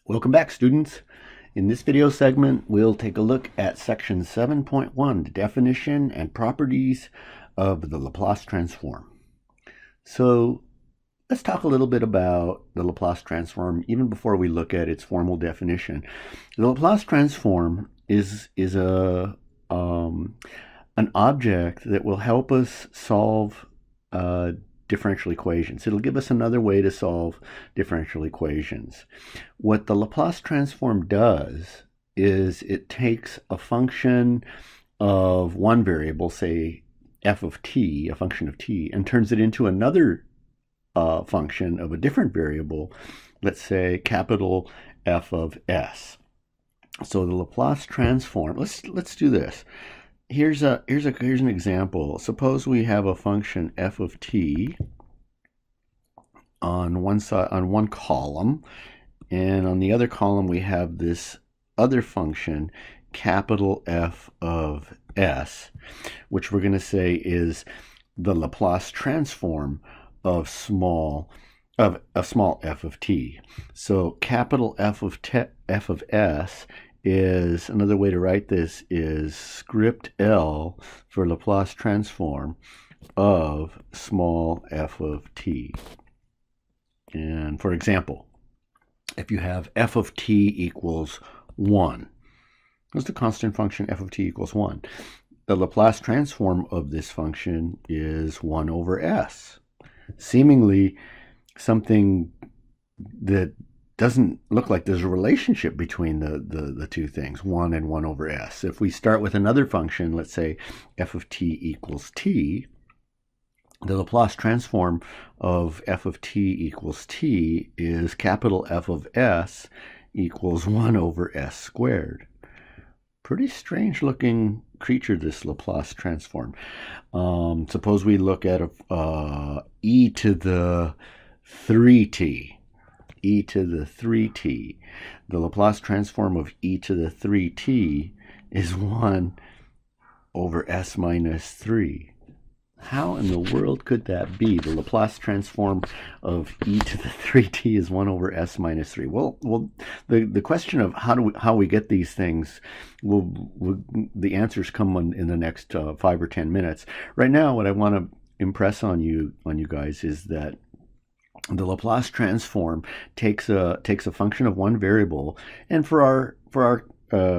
Welcome back, students. In this video segment, we'll take a look at section 7.1, the definition and properties of the Laplace transform. So let's talk a little bit about the Laplace transform even before we look at its formal definition. The Laplace transform is an object that will help us solve differential equations. It'll give us another way to solve differential equations. What the Laplace transform does is it takes a function of one variable, say f of t, a function of t, and turns it into another function of a different variable, let's say capital F of s. So the Laplace transform, let's do this. Here's an example. Suppose we have a function f of t on one side, on one column, and on the other column we have this other function, capital F of s, which we're going to say is the Laplace transform of small f of t. So capital F of s is, another way to write this is script L for Laplace transform of small f of t. And for example, if you have f of t equals 1, what's the constant function f of t equals 1? The Laplace transform of this function is 1 over s. Seemingly something that doesn't look like there's a relationship between the two things, 1 and 1 over s. If we start with another function, let's say f of t equals t, the Laplace transform of f of t equals t is capital F of s equals 1 over s squared. Pretty strange looking creature, this Laplace transform. Suppose we look at e to the 3t. E to the 3t. The Laplace transform of e to the 3t is 1 over s minus 3. How in the world could that be? The Laplace transform of e to the 3t is 1 over s minus 3. Well, the question of how we get these things, the answers come in the next 5 or 10 minutes. Right now, what I want to impress on you guys is that the Laplace transform takes a function of one variable, and for our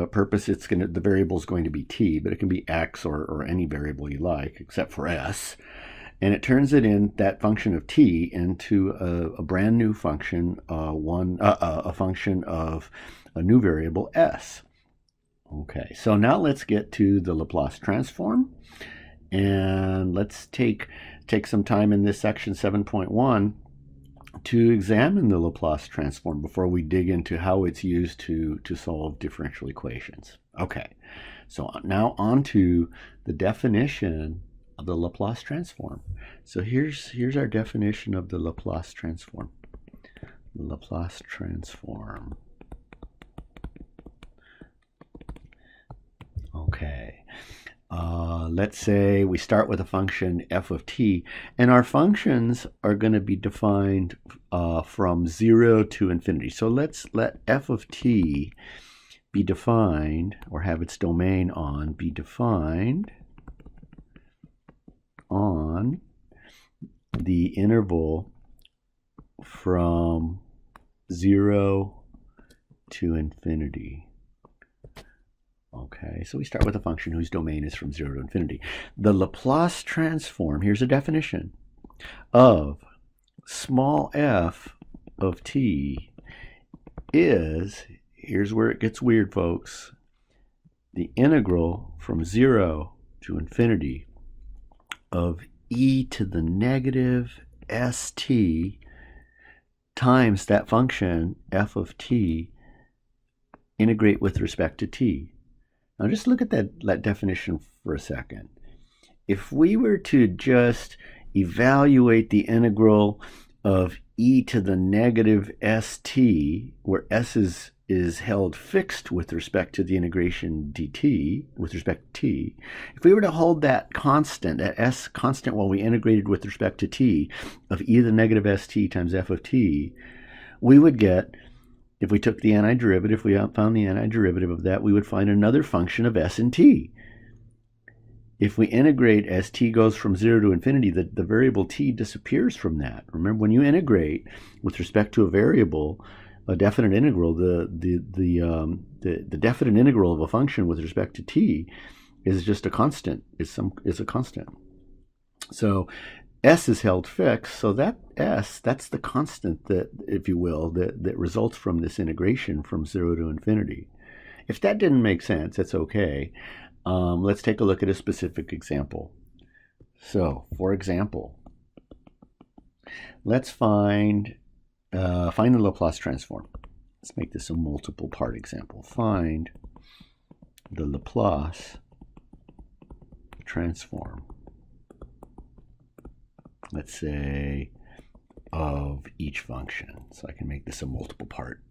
purpose, the variable is going to be t, but it can be x or any variable you like except for s, and it turns that function of t into a brand new function, a function of a new variable s. Okay, so now let's get to the Laplace transform, and let's take some time in this section 7.1 to examine the Laplace transform before we dig into how it's used to solve differential equations. Okay, so now on to the definition of the Laplace transform. So here's our definition of the Laplace transform. The Laplace transform. Okay. Let's say we start with a function f of t, and our functions are going to be defined from 0 to infinity. So let's let f of t be defined, or have its domain be defined on the interval from 0 to infinity. Okay, so we start with a function whose domain is from 0 to infinity. The Laplace transform, here's a definition, of small f of t is, here's where it gets weird, folks, the integral from 0 to infinity of e to the negative st times that function f of t, integrate with respect to t. Now just look at that definition for a second. If we were to just evaluate the integral of e to the negative st, where s is held fixed with respect to the integration dt, with respect to t, if we were to hold that constant, that s constant, while we integrated with respect to t, of e to the negative st times f of t, we would get if we took the antiderivative, if we found the antiderivative of that, we would find another function of s and t. If we integrate as t goes from 0 to infinity, the variable t disappears from that. Remember, when you integrate with respect to a variable, a definite integral, the definite integral of a function with respect to t is just a constant. Is a constant. So s is held fixed. So that s, that's the constant that, if you will, that results from this integration from 0 to infinity. If that didn't make sense, that's okay. Let's take a look at a specific example. So, for example, let's find the Laplace transform. Let's make this a multiple part example. Find the Laplace transform, let's say, of each function. So I can make this a multiple part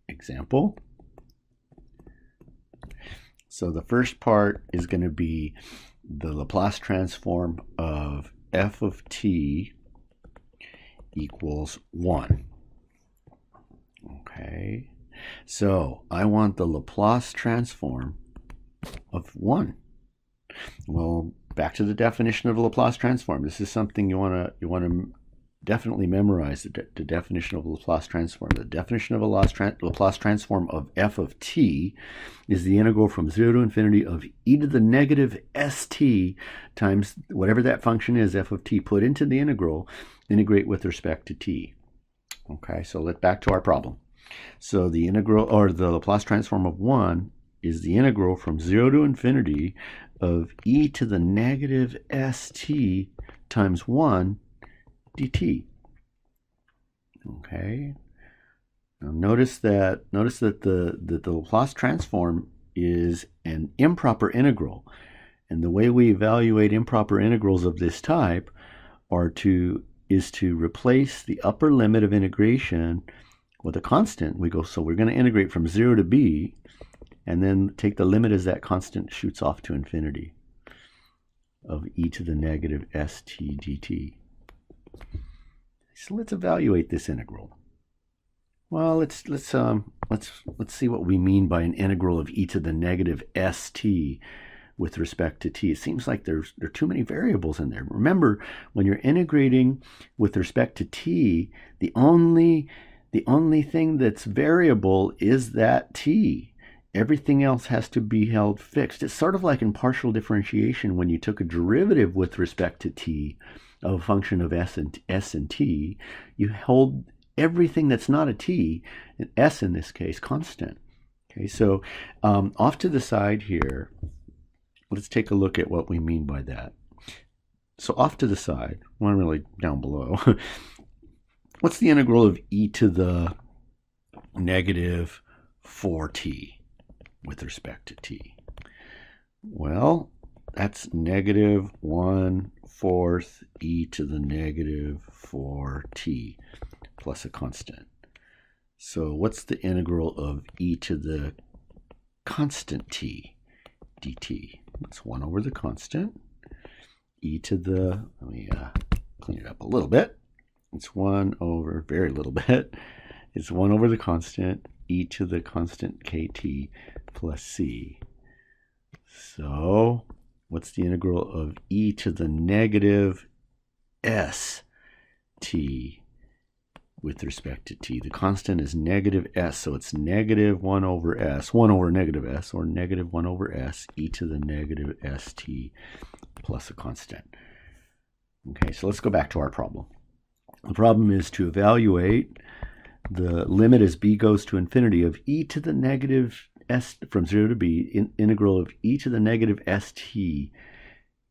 example. So the first part is going to be the Laplace transform of f of t equals 1. Okay, so I want the Laplace transform of 1. Well, back to the definition of a Laplace transform. This is something you want to definitely memorize, the definition of a Laplace transform. The definition of a Laplace transform of f of t is the integral from 0 to infinity of e to the negative st times whatever that function is, f of t, put into the integral, integrate with respect to t. Okay, so let's back to our problem. So the integral, or the Laplace transform of 1, is the integral from 0 to infinity of e to the negative st times 1 dt. Okay. Now notice that the Laplace transform is an improper integral, and the way we evaluate improper integrals of this type is to replace the upper limit of integration with a constant. So we're going to integrate from 0 to b, and then take the limit as that constant shoots off to infinity of e to the negative st dt. So let's evaluate this integral. Well, let's see what we mean by an integral of e to the negative st with respect to t. It seems like there are too many variables in there. Remember, when you're integrating with respect to t, the only thing that's variable is that t. Everything else has to be held fixed. It's sort of like in partial differentiation when you took a derivative with respect to t of a function of s and t, you hold everything that's not a t, an s in this case, constant. Okay, so off to the side here, let's take a look at what we mean by that. So off to the side, well, really down below, what's the integral of e to the negative 4t with respect to t? Well, that's negative 1/4 e to the negative 4t plus a constant. So what's the integral of e to the constant t dt? It's 1 over the constant. E to the, let me clean it up a little bit. It's 1 over, very little bit. It's 1 over the constant, e to the constant kt plus c. So what's the integral of e to the negative st with respect to t? The constant is negative s, so it's negative 1 over s, 1 over negative s, or negative 1 over s, e to the negative st plus a constant. Okay, so let's go back to our problem. The problem is to evaluate the limit as b goes to infinity of e to the negative s from 0 to b, integral of e to the negative st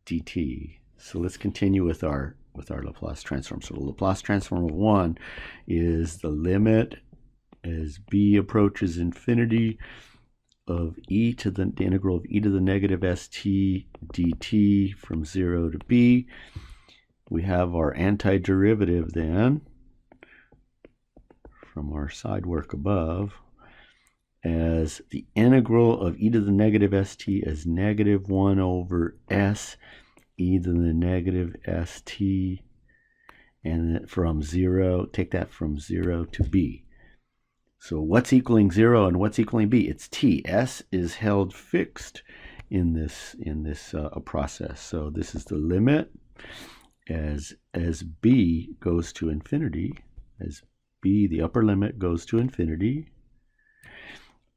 dt. So let's continue with our Laplace transform. So the Laplace transform of 1 is the limit as b approaches infinity of e to the integral of e to the negative st dt from 0 to b. We have our antiderivative then from our side work above as the integral of e to the negative st as negative 1 over s e to the negative st, and from 0, take that from 0 to b. So what's equaling 0 and what's equaling b? It's t. S is held fixed in this process. So this is the limit as b goes to infinity, as b, the upper limit, goes to infinity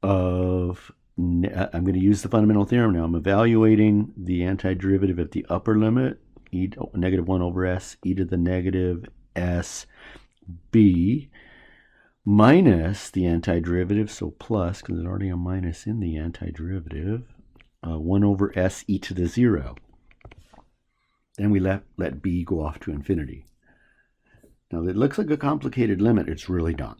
of, I'm going to use the fundamental theorem now. I'm evaluating the antiderivative at the upper limit, negative 1 over s, e to the negative s b, minus the antiderivative, so plus, because there's already a minus in the antiderivative, 1 over s e to the 0. Then we let b go off to infinity. Now it looks like a complicated limit. It's really not.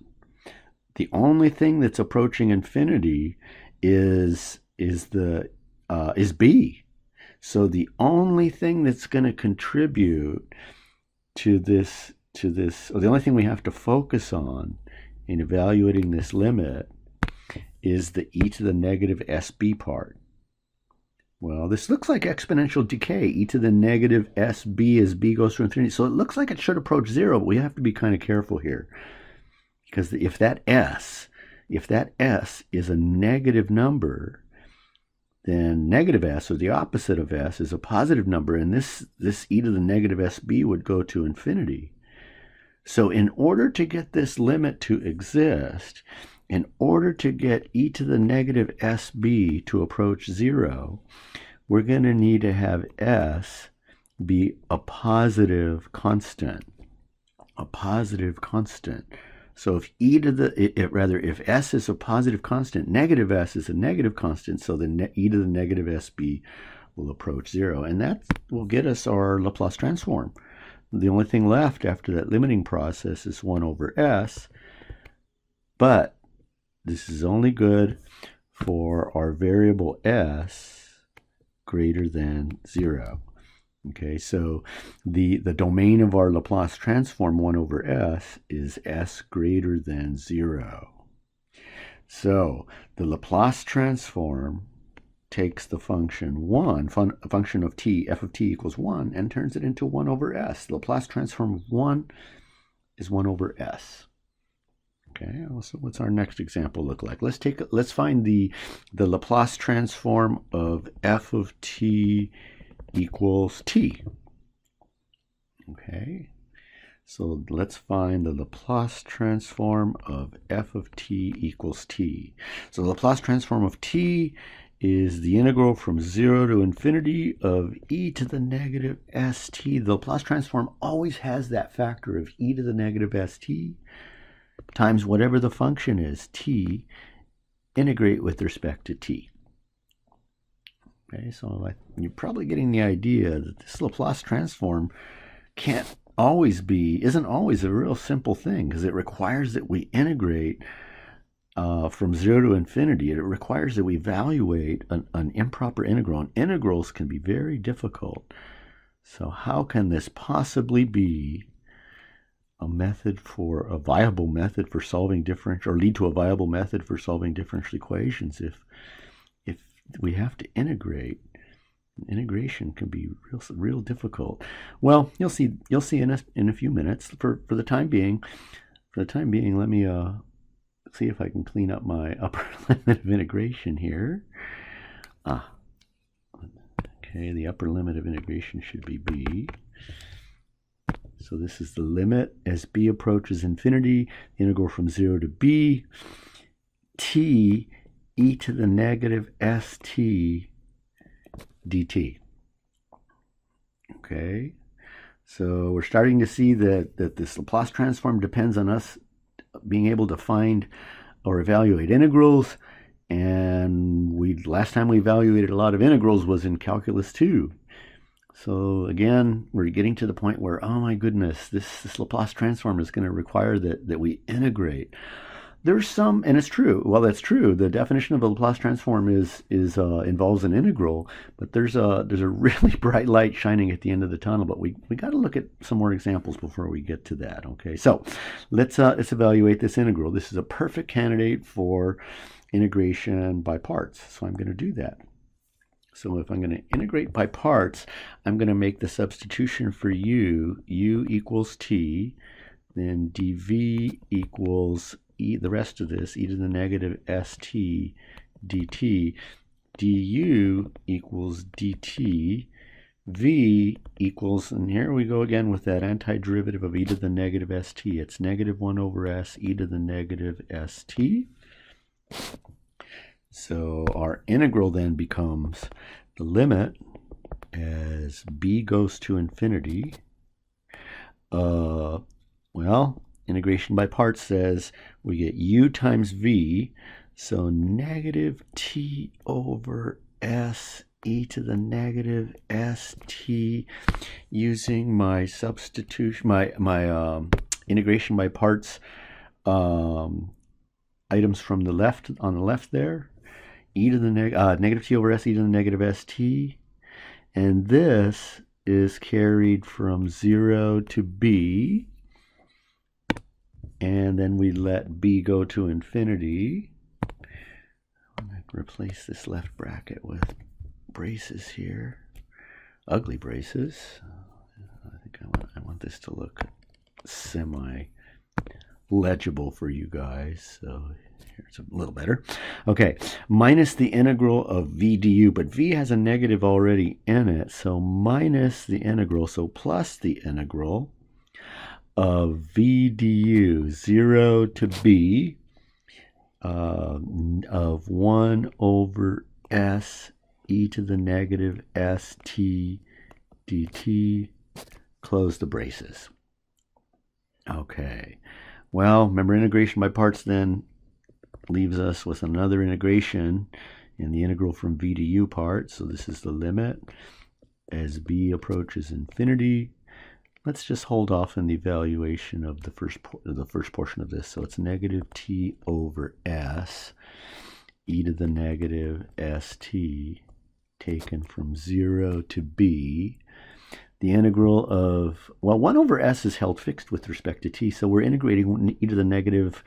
The only thing that's approaching infinity is b. So the only thing that's going to contribute to this, or the only thing we have to focus on in evaluating this limit is the e to the negative sb part. Well, this looks like exponential decay, e to the negative sb as b goes to infinity. So it looks like it should approach 0, but we have to be kind of careful here. Because if that s is a negative number, then negative s, or the opposite of s, is a positive number, and this e to the negative sb would go to infinity. So in order to get this limit to exist, in order to get e to the negative sb to approach 0, we're going to need to have s be a positive constant. A positive constant. So if if s is a positive constant, negative s is a negative constant, so the e to the negative sb will approach 0. And that will get us our Laplace transform. The only thing left after that limiting process is 1 over s, but this is only good for our variable s greater than 0. Okay, so the domain of our Laplace transform 1 over s is s greater than 0. So the Laplace transform takes the function 1, a function of t, f of t equals 1, and turns it into 1 over s. The Laplace transform of 1 is 1 over s. Okay, so what's our next example look like? Let's find the Laplace transform of f of t equals t. Okay, so let's find the Laplace transform of f of t equals t. So the Laplace transform of t is the integral from 0 to infinity of e to the negative st. The Laplace transform always has that factor of e to the negative st times whatever the function is, t, integrate with respect to t. Okay, so you're probably getting the idea that this Laplace transform isn't always a real simple thing, because it requires that we integrate from 0 to infinity. It requires that we evaluate an improper integral, and integrals can be very difficult. So how can this possibly be a viable method for solving differential, or lead to a viable method for solving differential equations if we have to integrate? Integration can be real difficult. Well, you'll see in a few minutes. For the time being, let me see if I can clean up my upper limit of integration here. Okay, the upper limit of integration should be b. So this is the limit as b approaches infinity, the integral from 0 to b, t e to the negative st dt. Okay, so we're starting to see that this Laplace transform depends on us being able to find or evaluate integrals, and last time we evaluated a lot of integrals was in Calculus 2. So again, we're getting to the point where, oh my goodness, this Laplace transform is going to require that we integrate. There's some, and it's true. Well, that's true. The definition of a Laplace transform involves an integral, but there's a really bright light shining at the end of the tunnel. But we got to look at some more examples before we get to that. Okay, so let's evaluate this integral. This is a perfect candidate for integration by parts. So I'm going to do that. So if I'm going to integrate by parts, I'm going to make the substitution for u equals t, then dv equals the rest of this, e to the negative st dt, du equals dt, v equals, and here we go again with that antiderivative of e to the negative st. It's negative 1 over s e to the negative st. So our integral then becomes the limit as b goes to infinity. Well, integration by parts says we get u times v, so negative t over s e to the negative st, using my substitution, my integration by parts items from the left, on the left there, e to the negative t over s e to the negative st, and this is carried from 0 to b, and then we let b go to infinity. I'm going to replace this left bracket with braces here, ugly braces. I think I want this to look semi-legible for you guys, so here's a little better. Okay, minus the integral of v du, but v has a negative already in it, so minus the integral, so plus the integral of v du, 0 to b, of 1 over s e to the negative st dt, close the braces. Okay, well, remember, integration by parts then leaves us with another integration in the integral from v to u part. So this is the limit as b approaches infinity. Let's just hold off on the evaluation of the first portion of this. So it's negative t over s e to the negative st, taken from 0 to b. The integral of, well, 1 over s is held fixed with respect to t, so we're integrating e to the negative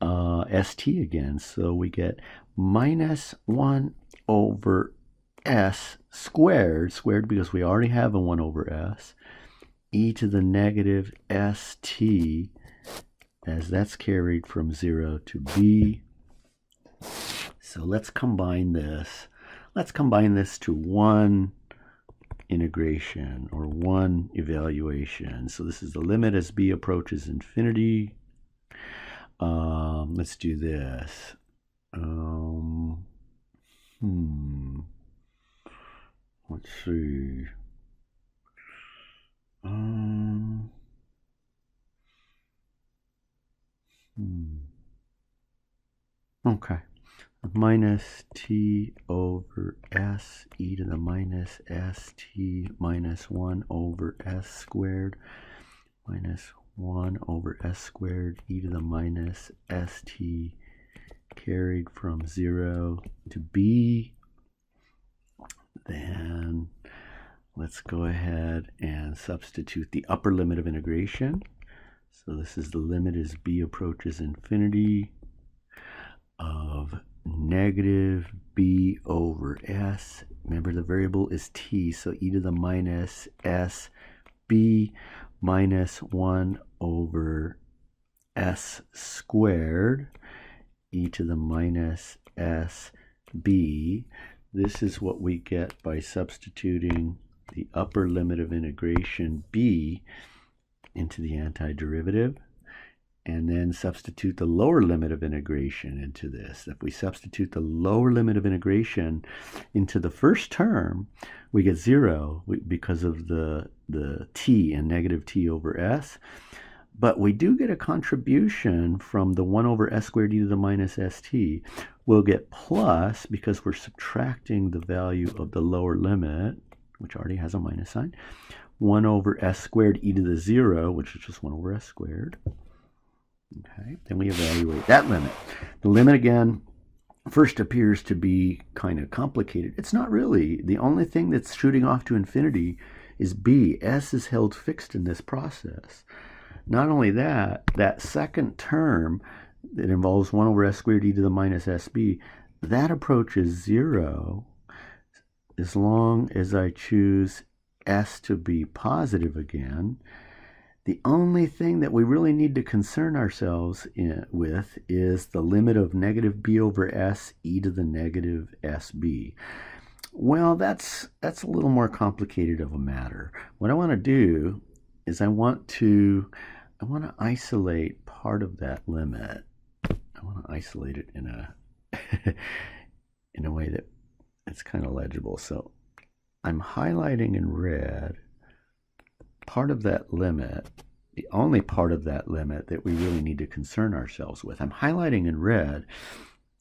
st again. So we get minus 1 over s squared because we already have a 1 over s, e to the negative st, as that's carried from 0 to b. So let's combine this. Let's combine this to one integration, or one evaluation. So this is the limit as b approaches infinity. Let's do this. Let's see. Okay. Minus t over s e to the minus st minus 1 over s squared minus 1 over s squared e to the minus st, carried from 0 to b. Then let's go ahead and substitute the upper limit of integration. So this is the limit as b approaches infinity of negative b over s. Remember, the variable is t, so e to the minus s b minus 1 over s squared e to the minus s b. This is what we get by substituting the upper limit of integration b into the antiderivative, and then substitute the lower limit of integration into this. If we substitute the lower limit of integration into the first term, we get 0 because of the t and negative t over s. But we do get a contribution from the 1 over s squared e to the minus st. We'll get plus, because we're subtracting the value of the lower limit, which already has a minus sign, 1 over s squared e to the 0, which is just 1 over s squared. Okay, then we evaluate that limit. The limit, again, first appears to be kind of complicated. It's not really. The only thing that's shooting off to infinity is b. S is held fixed in this process. Not only that, that second term that involves 1 over s squared e to the minus sb, that approaches 0 as long as I choose s to be positive again. The only thing that we really need to concern ourselves with is the limit of negative b over s e to the negative sb. Well, that's a little more complicated of a matter. What I want to do is I want to isolate part of that limit. I want to isolate it in a in a way that it's kind of legible. So I'm highlighting in red part of that limit, the only part of that limit that we really need to concern ourselves with. I'm highlighting in red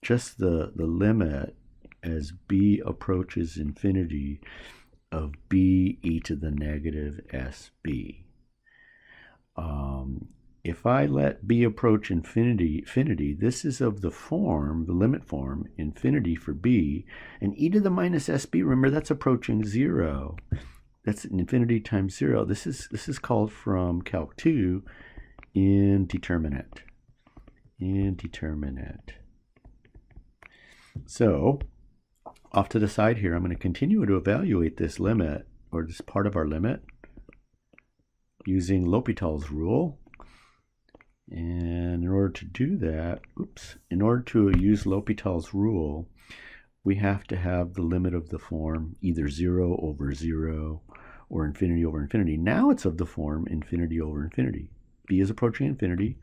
just the limit as b approaches infinity of b e to the negative sb. If I let b approach infinity, this is of the form, the limit form, infinity for b, and e to the minus sb, remember that's approaching 0. That's infinity times 0. This is called from Calc 2 indeterminate. Indeterminate. So off to the side here, I'm going to continue to evaluate this limit, or this part of our limit, using L'Hopital's rule. And in order to do that, in order to use L'Hopital's rule, we have to have the limit of the form either 0 over 0 or infinity over infinity. Now it's of the form infinity over infinity. B is approaching infinity,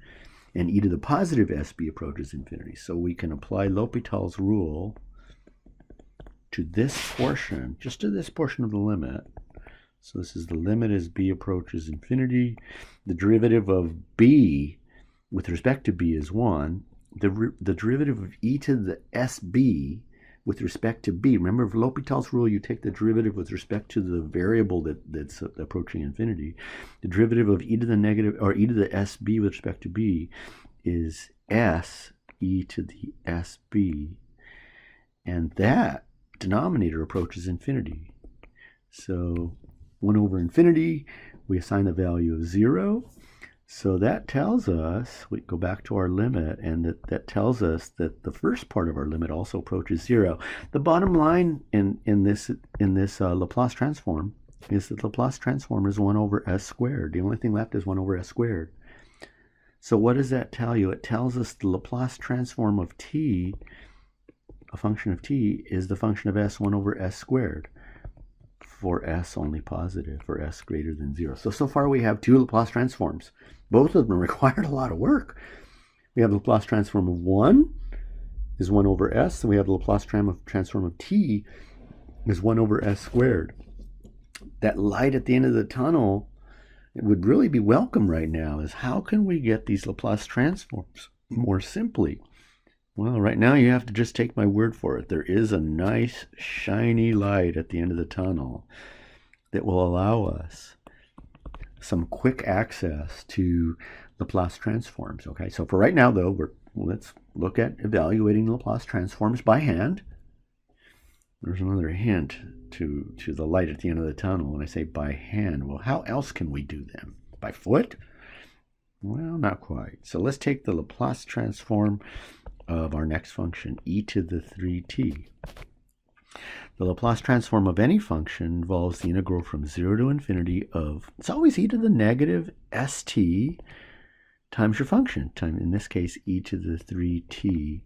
and e to the positive sb approaches infinity. So we can apply L'Hopital's rule to this portion, just to this portion of the limit. So this is the limit as b approaches infinity. The derivative of b with respect to b is 1. The derivative of e to the sb with respect to b, remember for L'Hopital's rule, you take the derivative with respect to the variable that's approaching infinity. The derivative of e to the negative, or e to the sb with respect to b is s e to the sb, and that denominator approaches infinity. So 1 over infinity, we assign the value of 0. So that tells us, we go back to our limit, and that tells us that the first part of our limit also approaches 0. The bottom line in this Laplace transform is that Laplace transform is 1 over s squared. The only thing left is 1 over s squared. So what does that tell you? It tells us the Laplace transform of t, a function of t, is the function of s 1 over s squared. For s only positive, for s greater than 0. So far we have 2 Laplace transforms. Both of them required a lot of work. We have the Laplace transform of 1 is 1 over s, and we have the Laplace transform of t is 1 over s squared. That light at the end of the tunnel, it would really be welcome right now, is how can we get these Laplace transforms more simply? Well, right now you have to just take my word for it. There is a nice shiny light at the end of the tunnel that will allow us some quick access to Laplace transforms. Okay, so for right now though, let's look at evaluating Laplace transforms by hand. There's another hint to the light at the end of the tunnel when I say by hand. Well, how else can we do them? By foot? Well, not quite. So let's take the Laplace transform of our next function, e to the 3t. The Laplace transform of any function involves the integral from 0 to infinity of, it's always e to the negative st times your function, in this case e to the 3t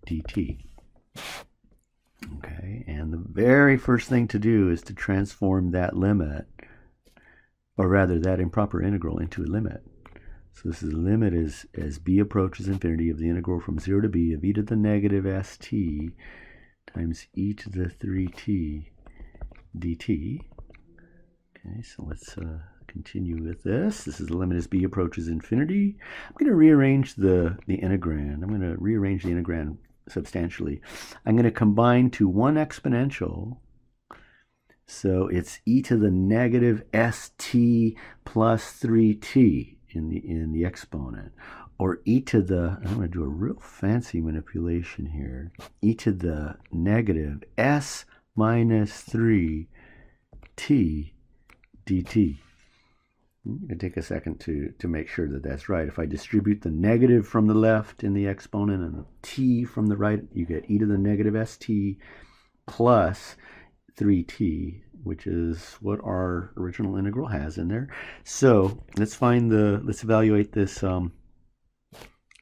dt. Okay, and the very first thing to do is to transform that limit, or rather that improper integral, into a limit. So this is the limit as b approaches infinity of the integral from 0 to b of e to the negative st times e to the 3t dt. Okay, so let's continue with this. This is the limit as b approaches infinity. I'm going to rearrange the integrand. I'm going to rearrange the integrand substantially. I'm going to combine to one exponential. So it's e to the negative st plus 3t in the exponent, or e to the, I'm going to do a real fancy manipulation here, e to the negative s minus 3t dt. I'm going to take a second to make sure that that's right. If I distribute the negative from the left in the exponent and the t from the right, you get e to the negative st plus 3t, which is what our original integral has in there. So let's evaluate this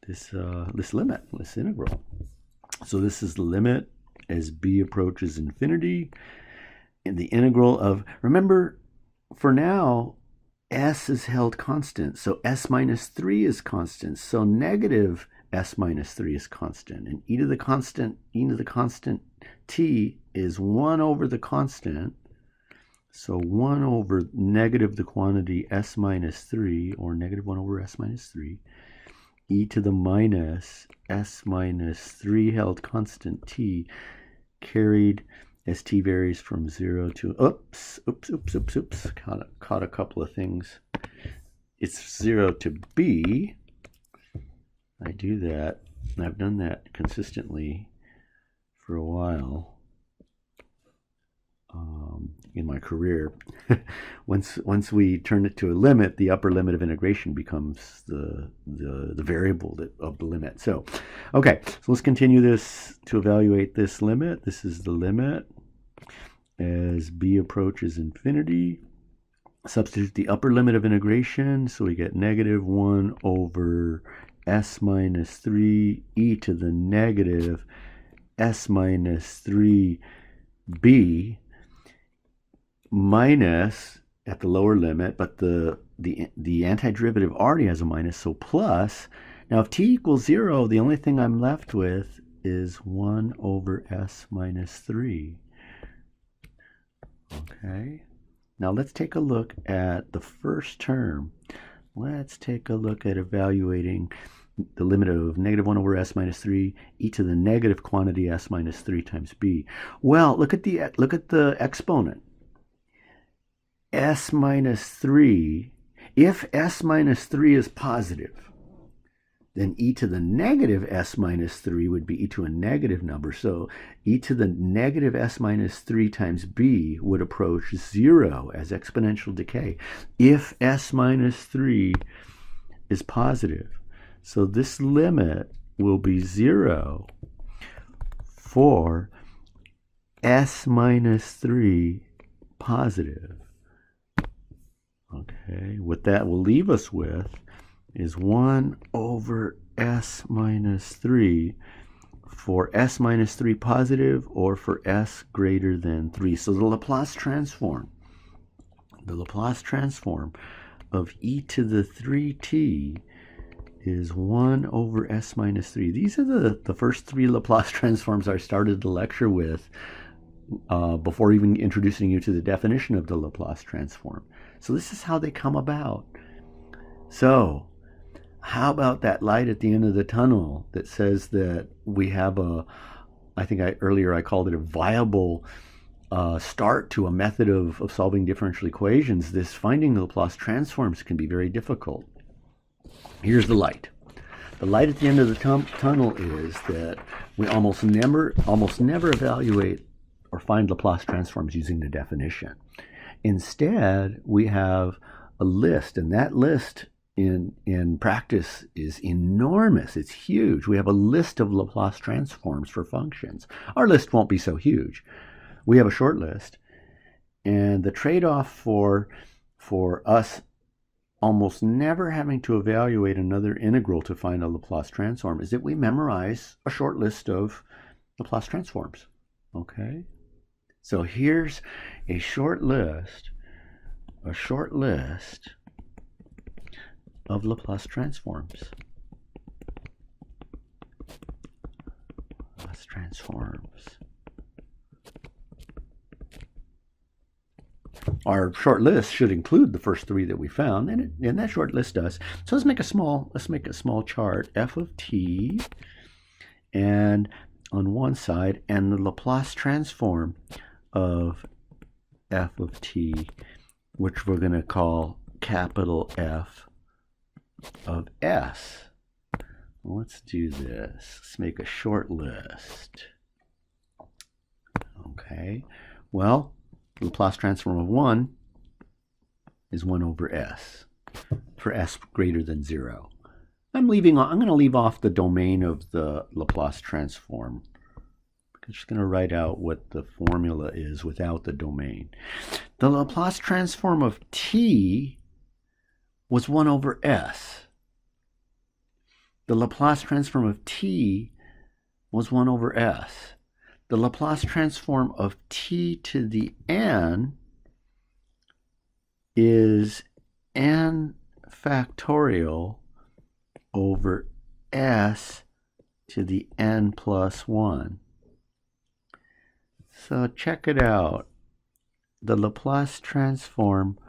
this limit, this integral. So this is the limit as b approaches infinity, and the integral of, remember, for now, s is held constant, so s minus 3 is constant, so negative s minus 3 is constant, and e to the constant t is 1 over the constant, so 1 over negative the quantity s minus 3, or negative 1 over s minus 3, e to the minus s minus 3 held constant t, carried as t varies from 0 to, oops, caught a couple of things. It's 0 to b. I do that, and I've done that consistently for a while in my career. Once we turn it to a limit, the upper limit of integration becomes the variable of the limit. So, okay, so let's continue this to evaluate this limit. This is the limit as b approaches infinity. Substitute the upper limit of integration, so we get negative 1 over s minus 3 e to the negative s minus 3b minus at the lower limit, but the antiderivative already has a minus, so plus. Now if t equals 0, the only thing I'm left with is 1 over s minus 3. Okay, now let's take a look at the first term. Let's take a look at evaluating the limit of negative 1 over s minus 3 e to the negative quantity s minus 3 times b. Well, look at the exponent. S minus 3, if s minus 3 is positive, then e to the negative s minus 3 would be e to a negative number. So e to the negative s minus 3 times b would approach 0 as exponential decay if s minus 3 is positive. So this limit will be 0 for s minus 3 positive. Okay, what that will leave us with is 1 over s minus 3 for s minus 3 positive or for s greater than 3. So the Laplace transform of e to the 3t is 1 over s minus 3. These are the first 3 Laplace transforms I started the lecture with before even introducing you to the definition of the Laplace transform. So this is how they come about. So how about that light at the end of the tunnel that says that we have earlier I called it a viable start to a method of solving differential equations. This finding the Laplace transforms can be very difficult. Here's the light. The light at the end of the tunnel is that we almost never evaluate or find Laplace transforms using the definition. Instead, we have a list, and that list in practice is enormous. It's huge. We have a list of Laplace transforms for functions. Our list won't be so huge. We have a short list, and the trade-off for us almost never having to evaluate another integral to find a Laplace transform is that we memorize a short list of Laplace transforms. Okay? So here's a short list of Laplace transforms. Laplace transforms. Our short list should include the first 3 that we found, and that short list does. So let's make a small chart, f of t, and on one side, and the Laplace transform of f of t, which we're going to call capital F of s. Well, let's do this. Let's make a short list. Okay. Well, Laplace transform of 1 is 1 over s for s greater than 0. I'm going to leave off the domain of the Laplace transform just going to write out what the formula is without the domain. The Laplace transform of t was 1 over s. The Laplace transform of t was 1 over s. The Laplace transform of t to the n is n factorial over s to the n plus 1. So check it out. The Laplace transform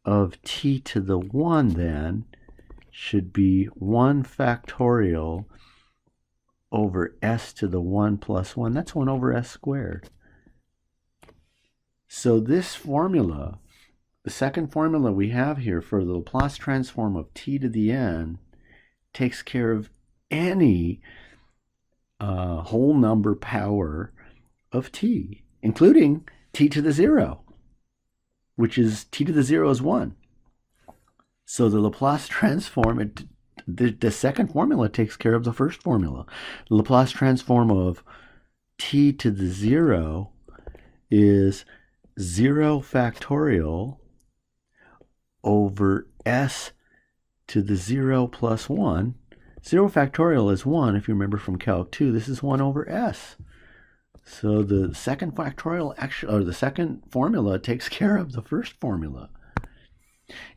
of t to the 1 then should be 1 factorial over s to the 1 plus 1. That's 1 over s squared. So this formula, the second formula we have here for the Laplace transform of t to the n, takes care of any whole number power of t, including t to the 0, which is t to the 0 is 1. So the Laplace transform, the second formula takes care of the first formula. The Laplace transform of t to the 0 is 0 factorial over s to the 0 plus 1. 0 factorial is 1, if you remember from Calc 2. This is 1 over s. So the second factorial, actually, or the second formula takes care of the first formula.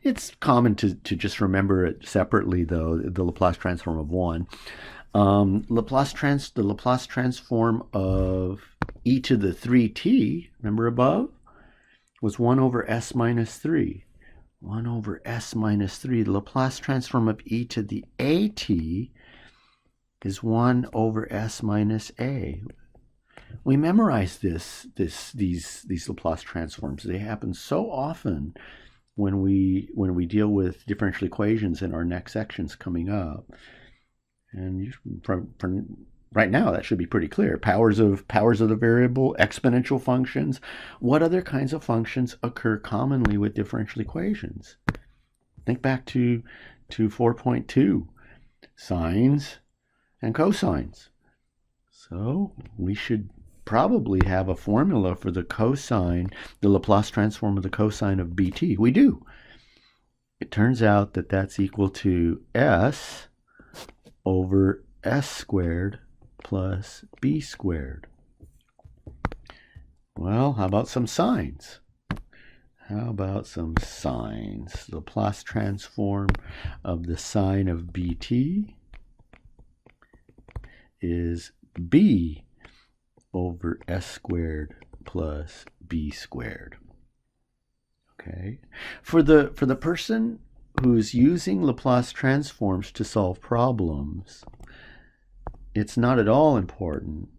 It's common to just remember it separately, though, the Laplace transform of 1. The Laplace transform of e to the 3t, remember above, was 1 over s minus 3. 1 over s minus 3. The Laplace transform of e to the at is 1 over s minus a. We memorize these Laplace transforms. They happen so often when we deal with differential equations in our next sections coming up. And right now, that should be pretty clear. Powers of the variable, exponential functions. What other kinds of functions occur commonly with differential equations? Think back to 4.2, sines and cosines. So we should probably have a formula for the cosine, the Laplace transform of the cosine of bt. We do. It turns out that that's equal to s over s squared plus b squared. Well, how about some sines? How about some sines? The Laplace transform of the sine of bt is b over s squared plus b squared. Okay. For the person who's using Laplace transforms to solve problems, it's not at all important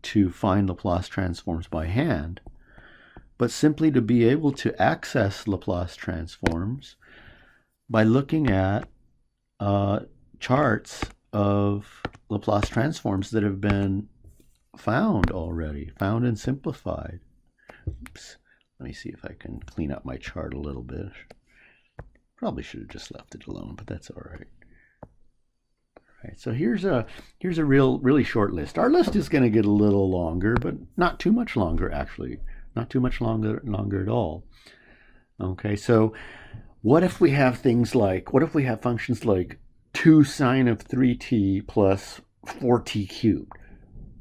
to find Laplace transforms by hand, but simply to be able to access Laplace transforms by looking at charts of Laplace transforms that have been found already, found and simplified. Oops. Let me see if I can clean up my chart a little bit. Probably should have just left it alone, but that's all right. All right, so here's a really short list. Our list is going to get a little longer, but not too much longer, actually. Not too much longer at all. Okay, so what if we have functions like 2 sine of 3t plus 4t cubed?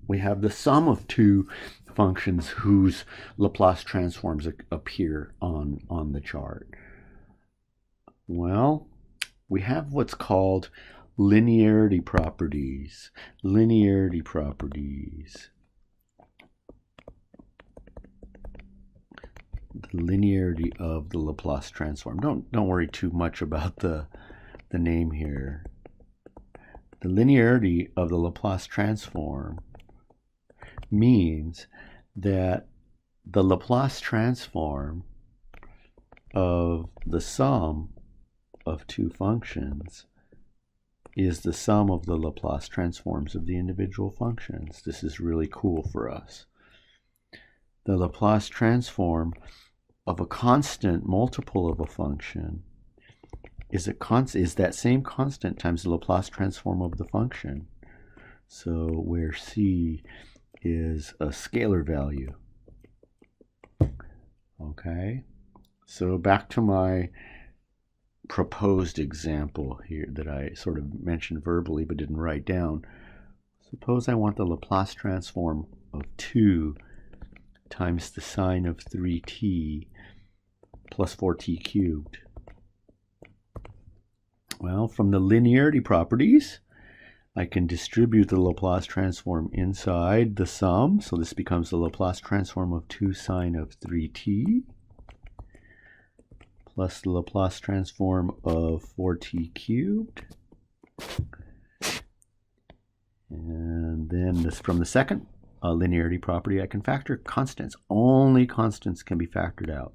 We have the sum of two functions whose Laplace transforms appear on the chart. Well, we have what's called linearity properties. Linearity properties. The linearity of the Laplace transform. Don't worry too much about the name here. The linearity of the Laplace transform means that the Laplace transform of the sum of two functions is the sum of the Laplace transforms of the individual functions. This is really cool for us. The Laplace transform of a constant multiple of a function is that same constant times the Laplace transform of the function. So where C is a scalar value. Okay, so back to my proposed example here that I sort of mentioned verbally but didn't write down. Suppose I want the Laplace transform of 2 times the sine of 3t plus 4t cubed. Well, from the linearity properties, I can distribute the Laplace transform inside the sum. So this becomes the Laplace transform of 2 sine of 3t plus the Laplace transform of 4t cubed. And then this, from the second linearity property, I can factor constants. Only constants can be factored out.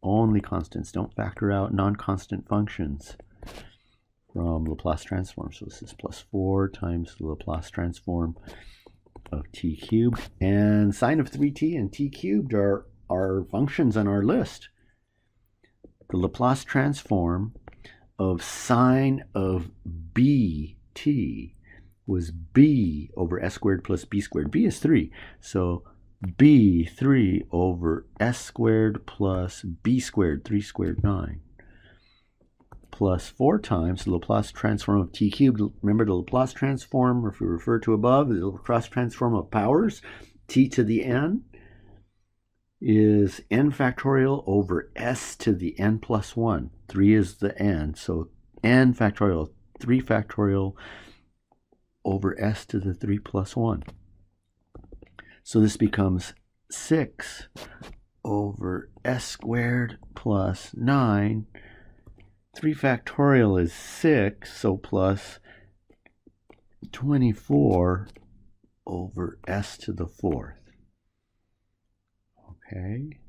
Only constants. Don't factor out non-constant functions from Laplace transform. So this is plus 4 times the Laplace transform of t cubed. And sine of 3t and t cubed are functions on our list. The Laplace transform of sine of bt was b over s squared plus b squared. B is 3. So b 3 over s squared plus b squared, 3 squared 9. Plus 4 times the Laplace transform of t cubed. Remember the Laplace transform, if we refer to above, the Laplace transform of powers, t to the n, is n factorial over s to the n plus 1. 3 is the n, so n factorial, 3 factorial over s to the 3 plus 1. So this becomes 6 over s squared plus 9. 3 factorial is 6, so plus 24 over s to the 4th. Okay,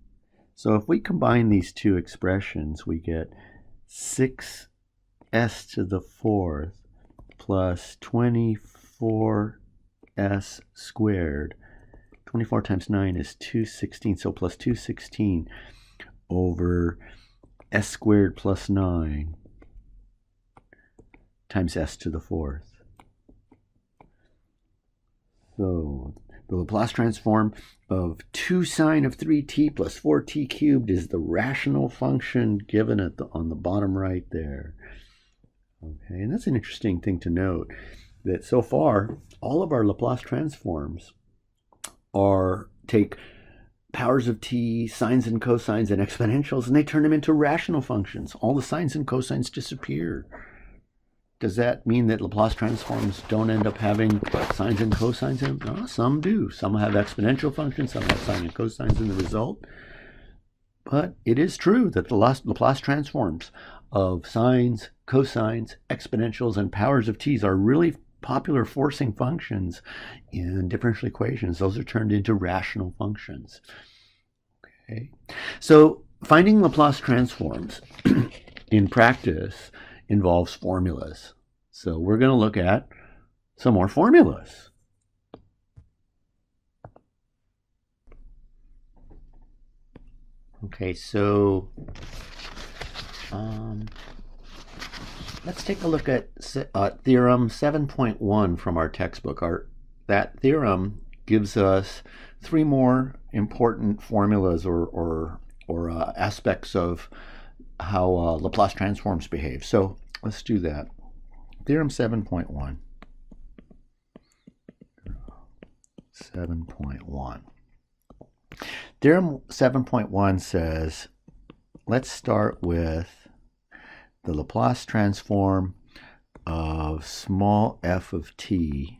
so if we combine these two expressions, we get 6s to the 4th plus 24s squared. 24 times 9 is 216, so plus 216 over s squared plus 9 times s to the 4th. So the Laplace transform of 2 sine of 3t plus 4t cubed is the rational function given at on the bottom right there. Okay, and that's an interesting thing to note, that so far all of our Laplace transforms take powers of t, sines and cosines and exponentials, and they turn them into rational functions. All the sines and cosines disappear. Does that mean that Laplace transforms don't end up having sines and cosines in them? No, some do. Some have exponential functions, some have sine and cosines in the result. But it is true that the Laplace transforms of sines, cosines, exponentials, and powers of t's are really popular forcing functions in differential equations. Those are turned into rational functions. Okay, so finding Laplace transforms in practice involves formulas. So we're going to look at some more formulas. Okay, so let's take a look at Theorem 7.1 from our textbook. That theorem gives us 3 more important formulas or aspects of how Laplace transforms behave. So let's do that. Theorem 7.1. 7.1. Theorem 7.1 says, let's start with the Laplace transform of small f of t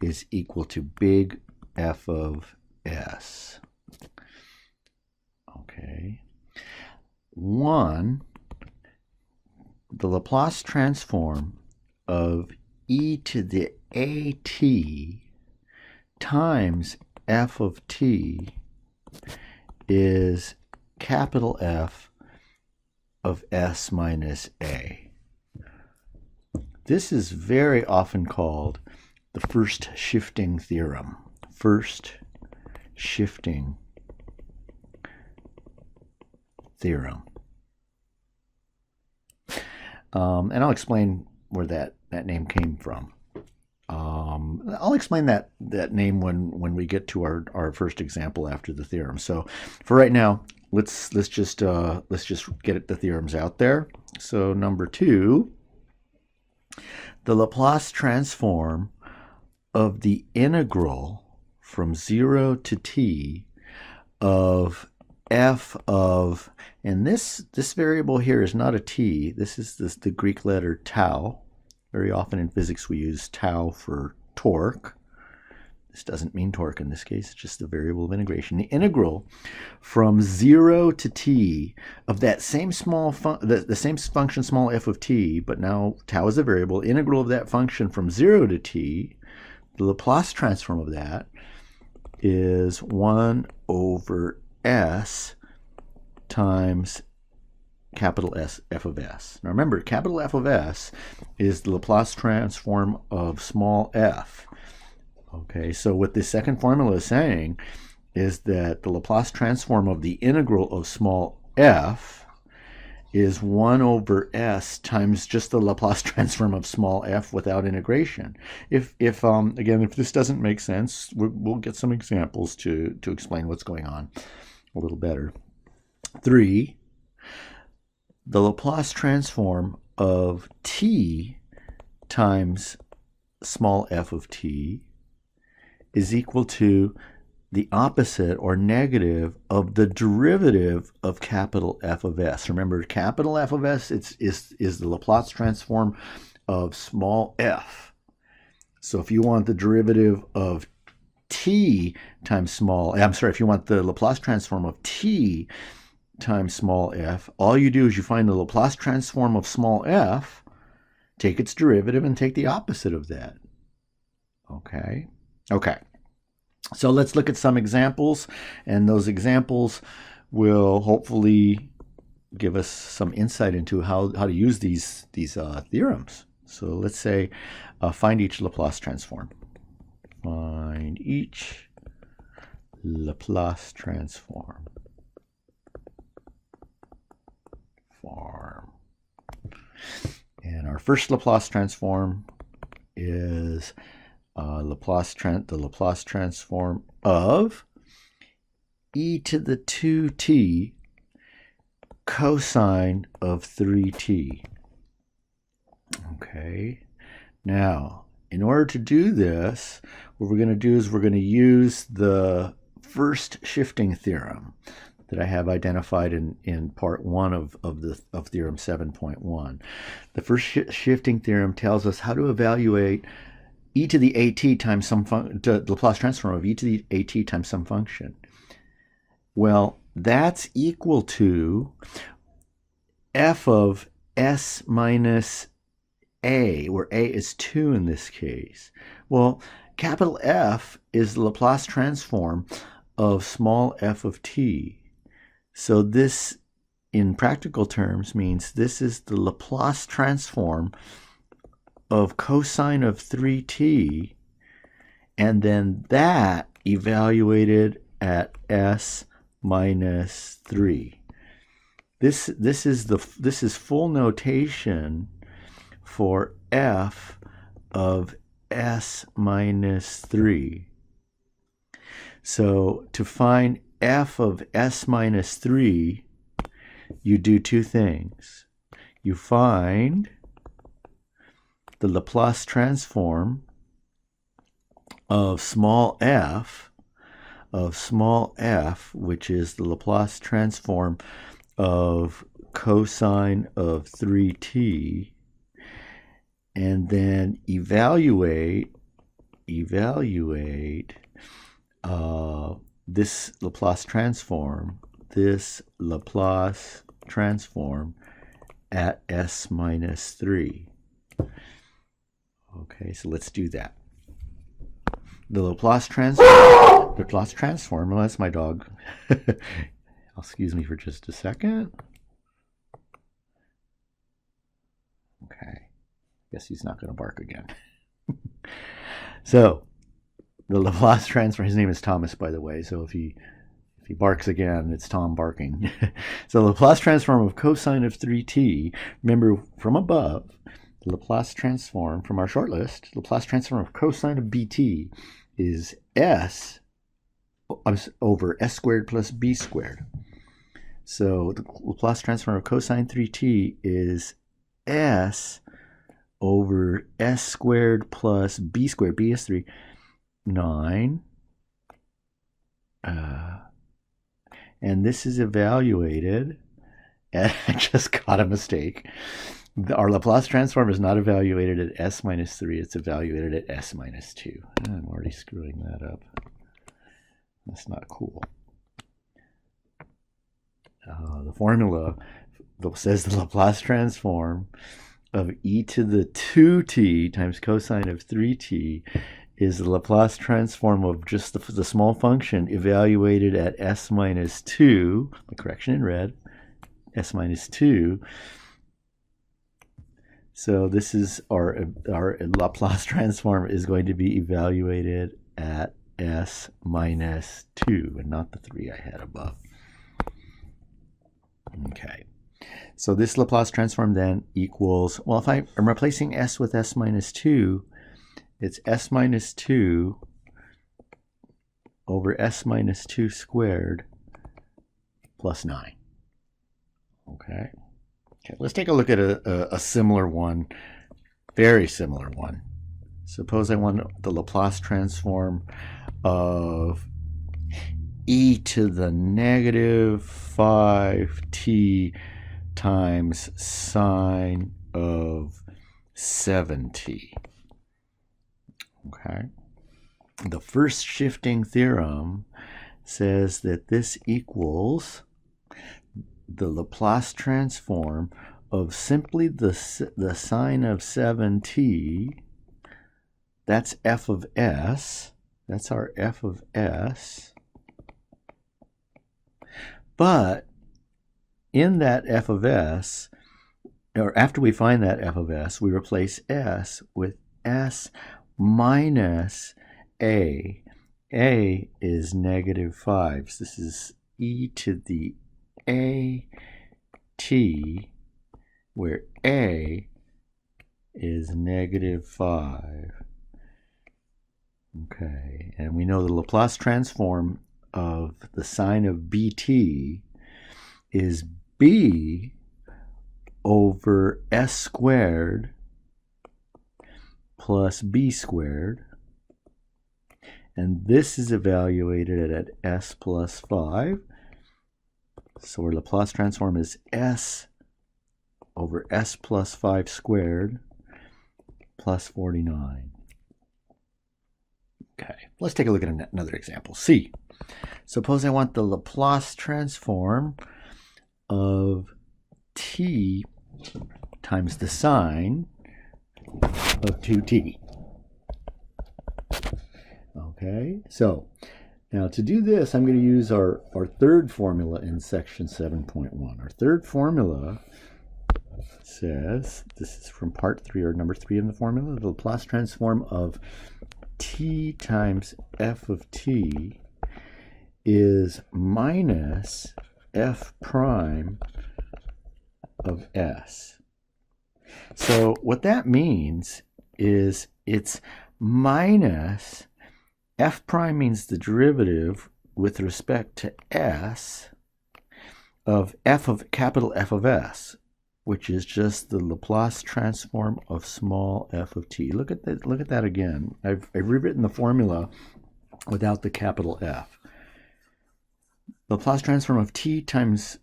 is equal to big F of s. Okay. 1, the Laplace transform of e to the at times f of t is capital F of s minus a. This is very often called the first shifting theorem. First shifting theorem. And I'll explain where that name came from. I'll explain that name when we get to our first example after the theorem. So for right now, let's just get the theorems out there. So number 2, the Laplace transform of the integral from 0 to t of f of, and this variable here is not a t. This is the Greek letter tau. Very often in physics we use tau for torque. This doesn't mean torque in this case, it's just the variable of integration. The integral from 0 to t of that same the same function small f of t, but now tau is a variable. Integral of that function from 0 to t, the Laplace transform of that is 1 over s times capital S f of s. Now remember, capital F of s is the Laplace transform of small f. Okay, so what this second formula is saying is that the Laplace transform of the integral of small f is 1 over s times just the Laplace transform of small f without integration. If this doesn't make sense, we'll get some examples to explain what's going on a little better. 3, the Laplace transform of t times small f of t is equal to the opposite or negative of the derivative of capital F of s. Remember, capital F of s is the Laplace transform of small f. So if you want the derivative of t times small, if you want the Laplace transform of t times small f, all you do is you find the Laplace transform of small f, take its derivative, and take the opposite of that. Okay. So let's look at some examples, and those examples will hopefully give us some insight into how to use these theorems. So let's say find each Laplace transform. Find each Laplace transform. And our first Laplace transform is the Laplace transform of e to the 2t cosine of 3t. Okay, now in order to do this, what we're going to do is we're going to use the first shifting theorem that I have identified in part 1 of theorem 7.1. The first shifting theorem tells us how to evaluate e to the at times some the Laplace transform of e to the at times some function. Well, that's equal to f of s minus a, where a is 2 in this case. Well, capital F is the Laplace transform of small f of t. So this, in practical terms, means this is the Laplace transform of cosine of 3t, and then that evaluated at s minus 3. This is full notation for f of s minus 3. So to find f of s minus 3, you do two things. You find the Laplace transform of small f, which is the Laplace transform of cosine of 3t, and then evaluate this Laplace transform at s minus 3. Okay, so let's do that. The Laplace transform, well, that's my dog. Excuse me for just a second. Okay, guess he's not going to bark again. So, the Laplace transform, his name is Thomas, by the way, so if he barks again, it's Tom barking. So the Laplace transform of cosine of 3t, remember from above, the Laplace transform from our short list, Laplace transform of cosine of bt is s over s squared plus b squared. So the Laplace transform of cosine 3t is s over s squared plus b squared. B is 3. 9. And this is evaluated, and I just got a mistake. Our Laplace transform is not evaluated at s minus 3, it's evaluated at s minus 2. I'm already screwing that up. That's not cool. The formula says the Laplace transform of e to the 2t times cosine of 3t is the Laplace transform of just the small function evaluated at s minus 2, the correction in red, s minus 2. So this is our Laplace transform is going to be evaluated at s minus 2 and not the 3 I had above. Okay, so this Laplace transform then equals, well, if I'm replacing s with s minus 2, it's s minus 2 over s minus 2 squared plus 9. Okay, let's take a look at a similar one, very similar one. Suppose I want the Laplace transform of e to the negative 5t times sine of 7t. Okay. The first shifting theorem says that this equals the Laplace transform of simply the sine of 7t. That's f of s. That's our f of s. But in that f of s, or after we find that f of s, we replace s with s minus a. A is negative 5. So this is e to the a t, where a is negative 5. Okay, and we know the Laplace transform of the sine of bt is b over s squared plus b squared, and this is evaluated at s plus 5. So our Laplace transform is s over s plus 5 squared plus 49. Okay, let's take a look at another example. C. Suppose I want the Laplace transform of t times the sine of 2t. Okay, so now to do this, I'm going to use our third formula in section 7.1. Our third formula says, this is from part 3, or number 3 in the formula, the Laplace transform of t times f of t is minus f prime of s. So what that means is it's minus f prime means the derivative with respect to s of f of capital F of s, which is just the Laplace transform of small f of t. Look at that again. I've rewritten the formula without the capital F. Laplace transform of t times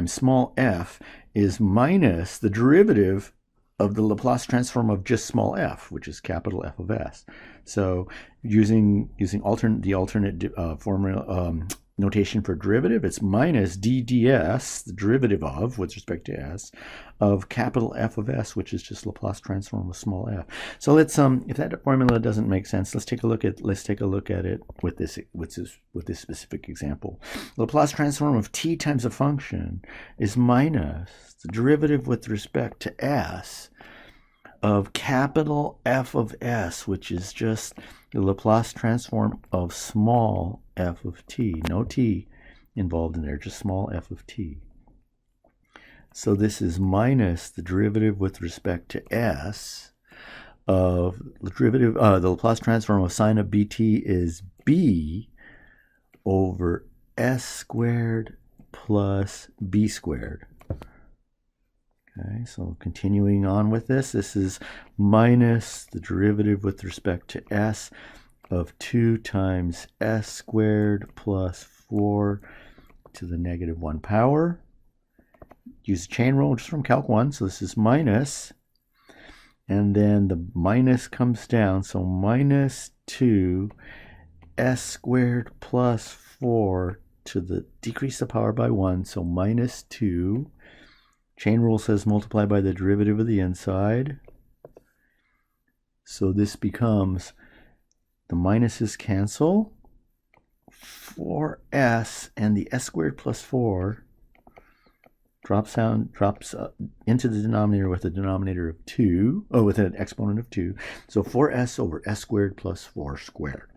small f is minus the derivative of the Laplace transform of just small f, which is capital F of s. So using the alternate formula notation for derivative, it's minus d ds, the derivative of, with respect to s, of capital F of s, which is just Laplace transform of small f. So let's if that formula doesn't make sense, let's take a look at it with this specific example. Laplace transform of t times a function is minus the derivative with respect to s of capital F of s, which is just the Laplace transform of small f of t. No t involved in there, just small f of t. So this is minus the derivative with respect to s of the derivative, the Laplace transform of sine of bt is b over s squared plus b squared. Okay, so continuing on with this, this is minus the derivative with respect to s of 2 times s squared plus 4 to the negative 1 power. Use a chain rule just from Calc 1, so this is minus, and then the minus comes down, so minus 2 s squared plus 4 to the decrease the power by 1, so minus 2. Chain rule says multiply by the derivative of the inside. So this becomes, the minuses cancel, 4s, and the s squared plus 4 drops into the denominator with a denominator of 2, with an exponent of 2. So 4s over s squared plus 4 squared.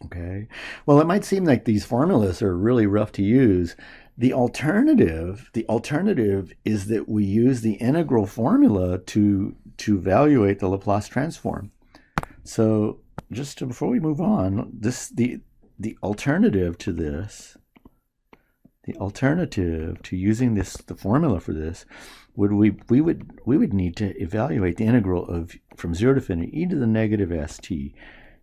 Okay, well, it might seem like these formulas are really rough to use. The alternative is that we use the integral formula to evaluate the Laplace transform. So just before we move on, the alternative to this, the alternative to using the formula for this, we would need to evaluate the integral of from 0 to infinity e to the negative st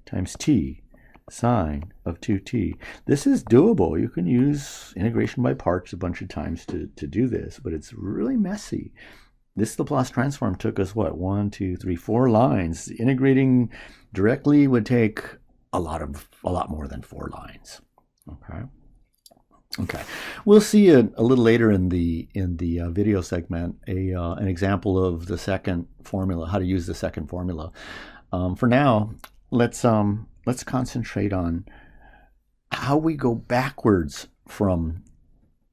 times t sine of 2t. This is doable. You can use integration by parts a bunch of times to do this, but it's really messy. This Laplace transform took us, what, 1, 2, 3, 4 lines. Integrating directly would take a lot more than 4 lines. Okay. We'll see a little later in the video segment an example of the second formula, how to use the second formula. For now, let's concentrate on how we go backwards from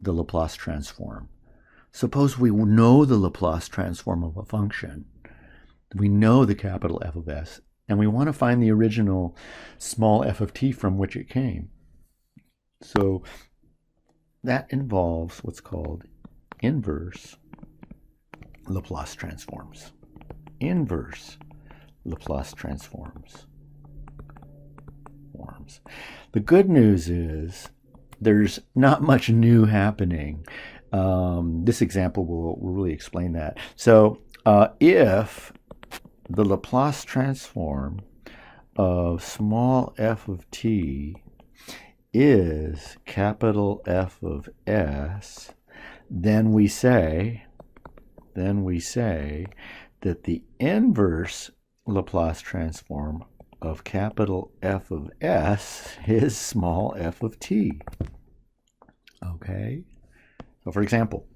the Laplace transform. Suppose we know the Laplace transform of a function. We know the capital F of s, and we want to find the original small f of t from which it came. So that involves what's called inverse Laplace transforms. Inverse Laplace transforms. The good news is there's not much new happening. This example will really explain that. So if the Laplace transform of small f of t is capital F of s, then we say that the inverse Laplace transform of capital F of s is small f of t. Okay? So for example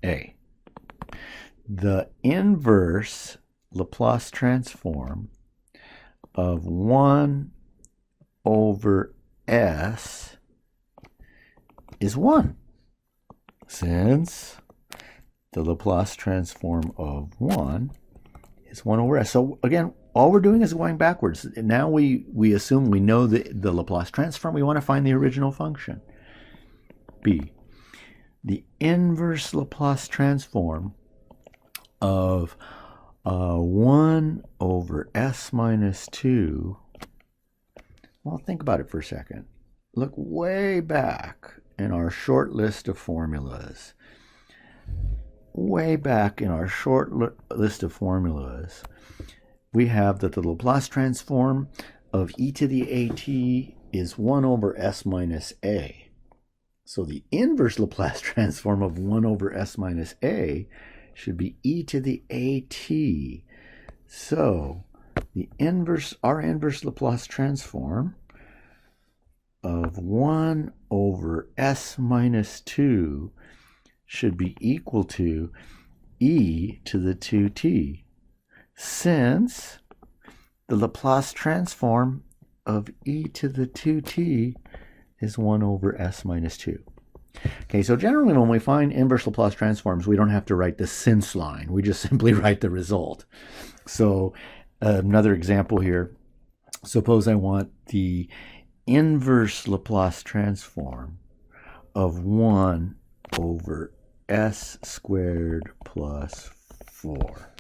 A, the inverse Laplace transform of 1 over s is 1, since the Laplace transform of 1 is 1 over s. So again, all we're doing is going backwards. Now we assume we know the Laplace transform. We want to find the original function. B, the inverse Laplace transform of 1 over s minus 2. Well, think about it for a second. Look way back in our short list of formulas. Way back in our short list of formulas, we have that the Laplace transform of e to the at is 1 over s minus a. So the inverse Laplace transform of 1 over s minus a should be e to the at. So our inverse Laplace transform of 1 over s minus 2 should be equal to e to the 2t, since the Laplace transform of e to the 2t is 1 over s minus 2. Okay, so generally when we find inverse Laplace transforms, we don't have to write the since line. We just simply write the result. So another example here, suppose I want the inverse Laplace transform of 1 over s squared plus 4.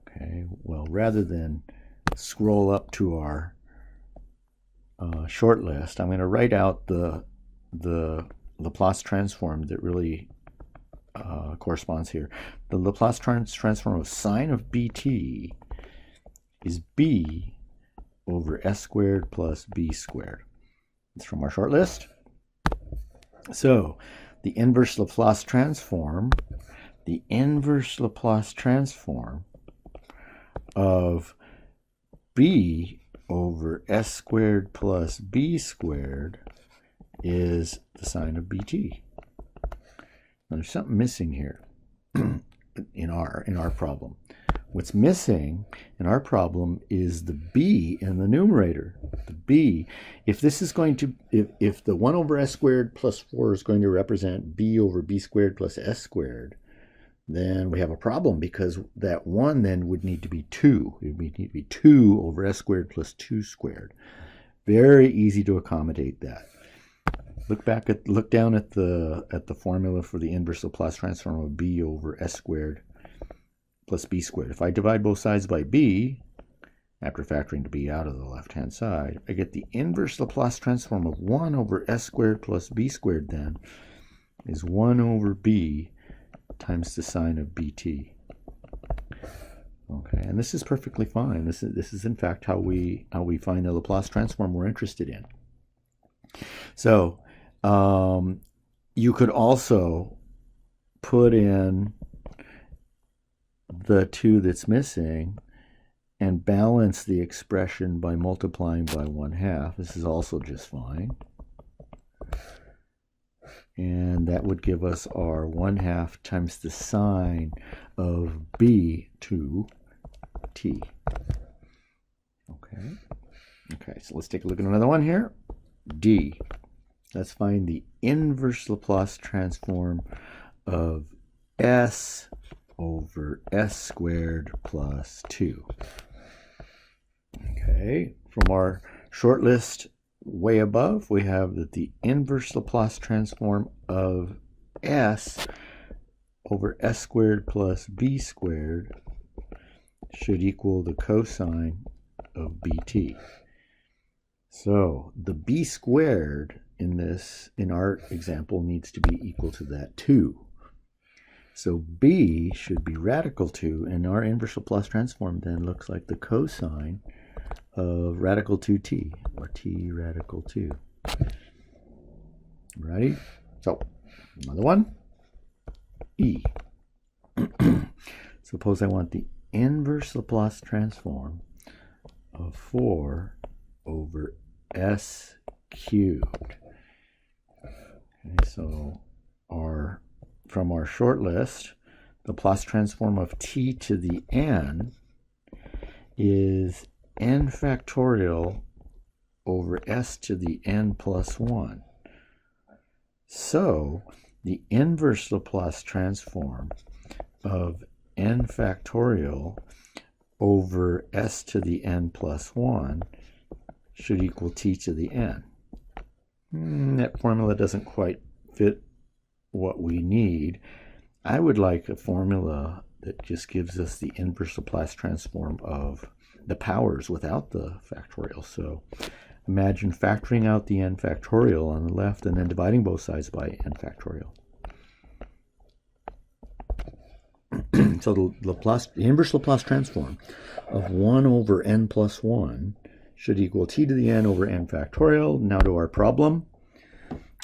Okay, well, rather than scroll up to our short list, I'm going to write out the Laplace transform that really corresponds here. The Laplace transform of sine of bt is b over s squared plus b squared. It's from our short list. So the inverse Laplace transform of b over s squared plus b squared is the sine of bt. Now, there's something missing here in our problem. What's missing in our problem is the b in the numerator. The b, if this is going to, if the 1 over s squared plus 4 is going to represent b over b squared plus s squared, then we have a problem, because that 1 then would need to be 2. It would need to be 2 over s squared plus 2 squared. Very easy to accommodate that. Look down at the formula for the inverse Laplace transform of b over s squared plus b squared. If I divide both sides by b, after factoring the b out of the left-hand side, I get the inverse Laplace transform of 1 over s squared plus b squared then is 1 over b times the sine of bt. Okay, and this is perfectly fine. This is in fact how we find the Laplace transform we're interested in. So you could also put in the 2 that's missing and balance the expression by multiplying by 1/2. This is also just fine. And that would give us our 1/2 times the sine of b to t. Okay, so let's take a look at another one here. D. Let's find the inverse Laplace transform of s over s squared plus 2. Okay, from our short list way above, we have that the inverse Laplace transform of s over s squared plus b squared should equal the cosine of bt. So the b squared in our example needs to be equal to that 2. So b should be radical 2, and our inverse Laplace transform then looks like the cosine of radical 2t, or t radical 2. Right? So another one, E. Suppose I want the inverse Laplace transform of 4 over s cubed. Okay, so from our short list, the Laplace transform of t to the n is n factorial over s to the n plus 1. So the inverse Laplace transform of n factorial over s to the n plus 1 should equal t to the n. That formula doesn't quite fit what we need. I would like a formula that just gives us the inverse Laplace transform of the powers without the factorial. So imagine factoring out the n factorial on the left and then dividing both sides by n factorial. So the inverse Laplace transform of 1 over n plus 1 should equal t to the n over n factorial. Now to our problem.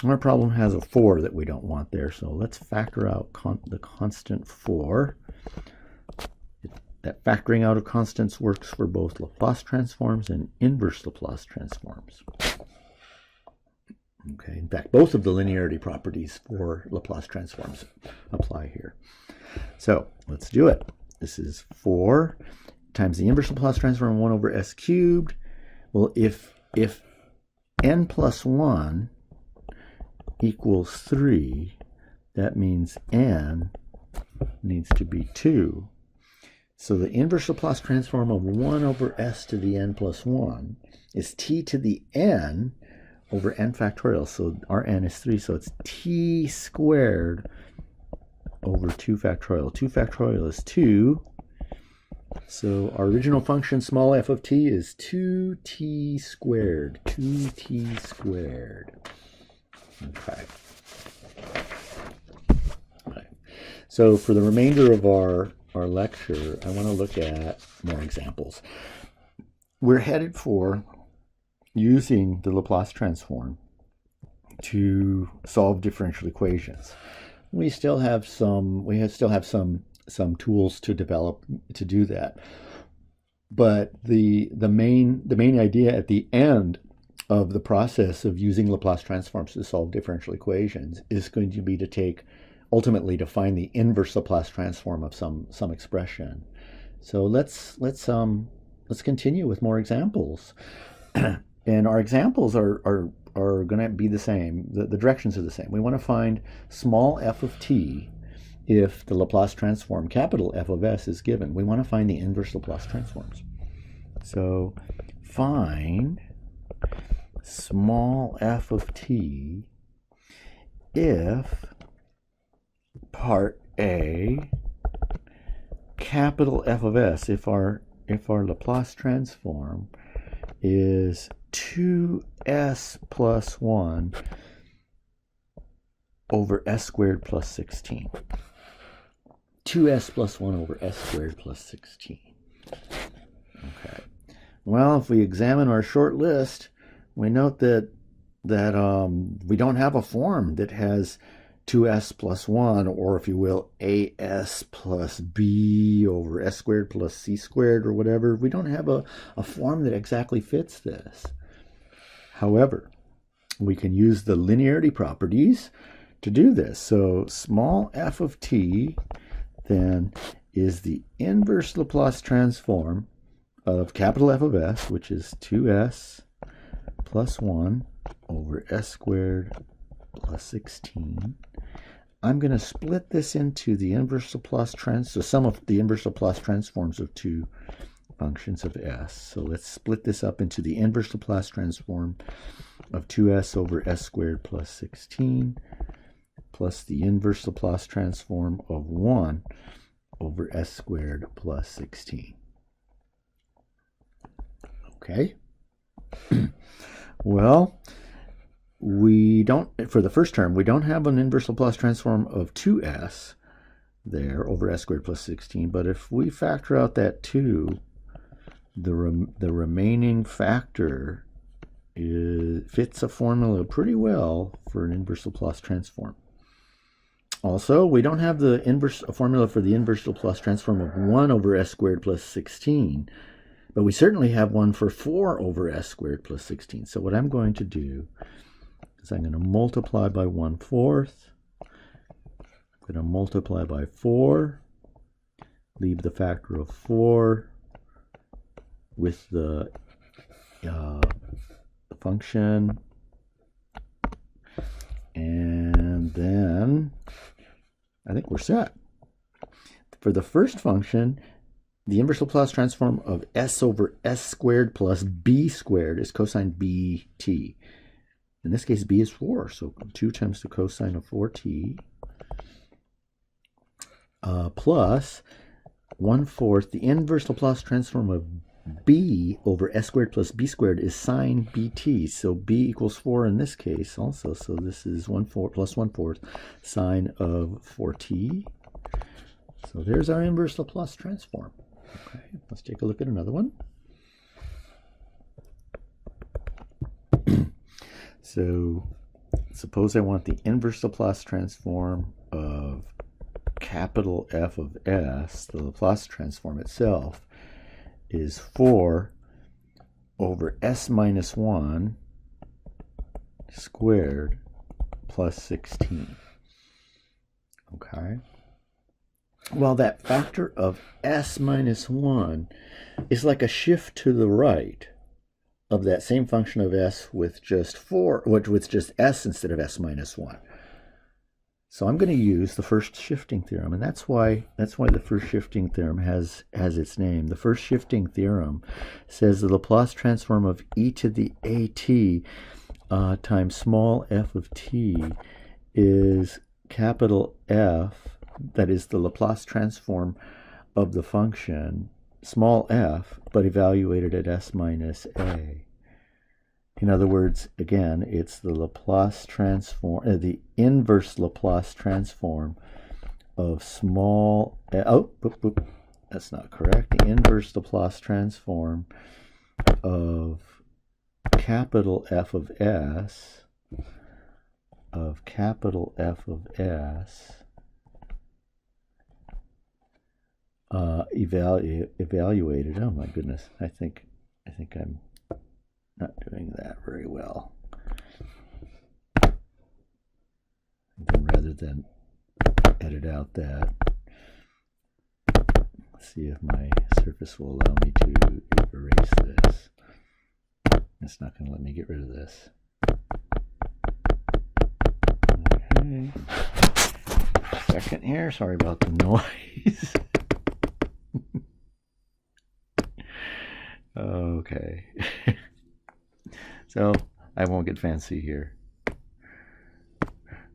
Our problem has a 4 that we don't want there, so let's factor out the constant 4. That factoring out of constants works for both Laplace transforms and inverse Laplace transforms. Okay, in fact, both of the linearity properties for Laplace transforms apply here. So let's do it. This is 4 times the inverse Laplace transform 1 over s cubed. Well, if n plus 1 equals 3, that means n needs to be 2. So the inverse Laplace transform of 1 over s to the n plus 1 is t to the n over n factorial. So our n is 3, so it's t squared over 2 factorial. 2 factorial is 2. So our original function, small f of t, is 2t squared. 2t squared. Okay. So for the remainder of our lecture, I want to look at more examples. We're headed for using the Laplace transform to solve differential equations. We still have some tools to develop to do that. But the main idea at the end of the process of using Laplace transforms to solve differential equations is going to be to ultimately to find the inverse Laplace transform of some expression. So let's continue with more examples. And our examples are going to be the same. The directions are the same. We want to find small f of t if the Laplace transform capital F of s is given. We want to find the inverse Laplace transforms. So find small f of t if part A, capital F of s, if our Laplace transform is 2s plus 1 over s squared plus 16. 2s plus 1 over s squared plus 16. Okay. Well, if we examine our short list, we note that we don't have a form that has 2s plus 1, or if you will, as plus b over s squared plus c squared or whatever. We don't have a form that exactly fits this. However, we can use the linearity properties to do this. So small f of t then is the inverse Laplace transform of capital F of s, which is 2s plus 1 over s squared plus 16. I'm going to split this into the inverse Laplace so sum of the inverse Laplace transforms of two functions of s. So let's split this up into the inverse Laplace transform of 2s over s squared plus 16 plus the inverse Laplace transform of 1 over s squared plus 16. Okay. Well, for the first term, we don't have an inverse Laplace transform of 2s there over s squared plus 16, but if we factor out that 2, the remaining factor fits a formula pretty well for an inverse Laplace transform. Also, we don't have a formula for the inverse Laplace transform of 1 over s squared plus 16, but we certainly have one for 4 over s squared plus 16. So what I'm going to do is I'm going to multiply by 1/4. I'm going to multiply by 4, leave the factor of 4 with the function, and then I think we're set. For the first function, the inverse Laplace transform of s over s squared plus b squared is cosine bt. In this case, b is 4, so 2 times the cosine of 4t plus 1/4. The inverse Laplace transform of b over s squared plus b squared is sine bt. So b equals 4 in this case also. So this is 1/4 plus 1/4 sine of 4t. So there's our inverse Laplace transform. Okay, let's take a look at another one. So suppose I want the inverse Laplace transform of capital F of s. The Laplace transform itself is 4 over s minus 1 squared plus 16. Okay. Well, that factor of s minus 1 is like a shift to the right of that same function of s with just s instead of s minus 1. So I'm going to use the first shifting theorem, and that's why the first shifting theorem has its name. The first shifting theorem says the Laplace transform of e to the at times small f of t is capital F, that is the Laplace transform of the function small f, but evaluated at s minus a. In other words, again, it's the Laplace transform, the inverse Laplace transform of small, that's not correct. The inverse Laplace transform of capital F of S, evaluated. Oh my goodness, I think I'm not doing that very well. Then rather than edit out that, let's see if my surface will allow me to erase this. It's not going to let me get rid of this. Okay. Second here. Sorry about the noise. Okay. So I won't get fancy here.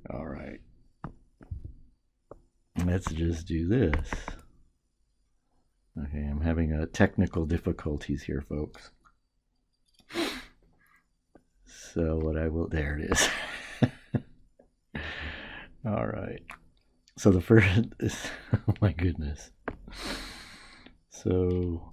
All right. Let's just do this. Okay, I'm having technical difficulties here, folks. So what I will, there it is. All right. So the first is, oh my goodness. So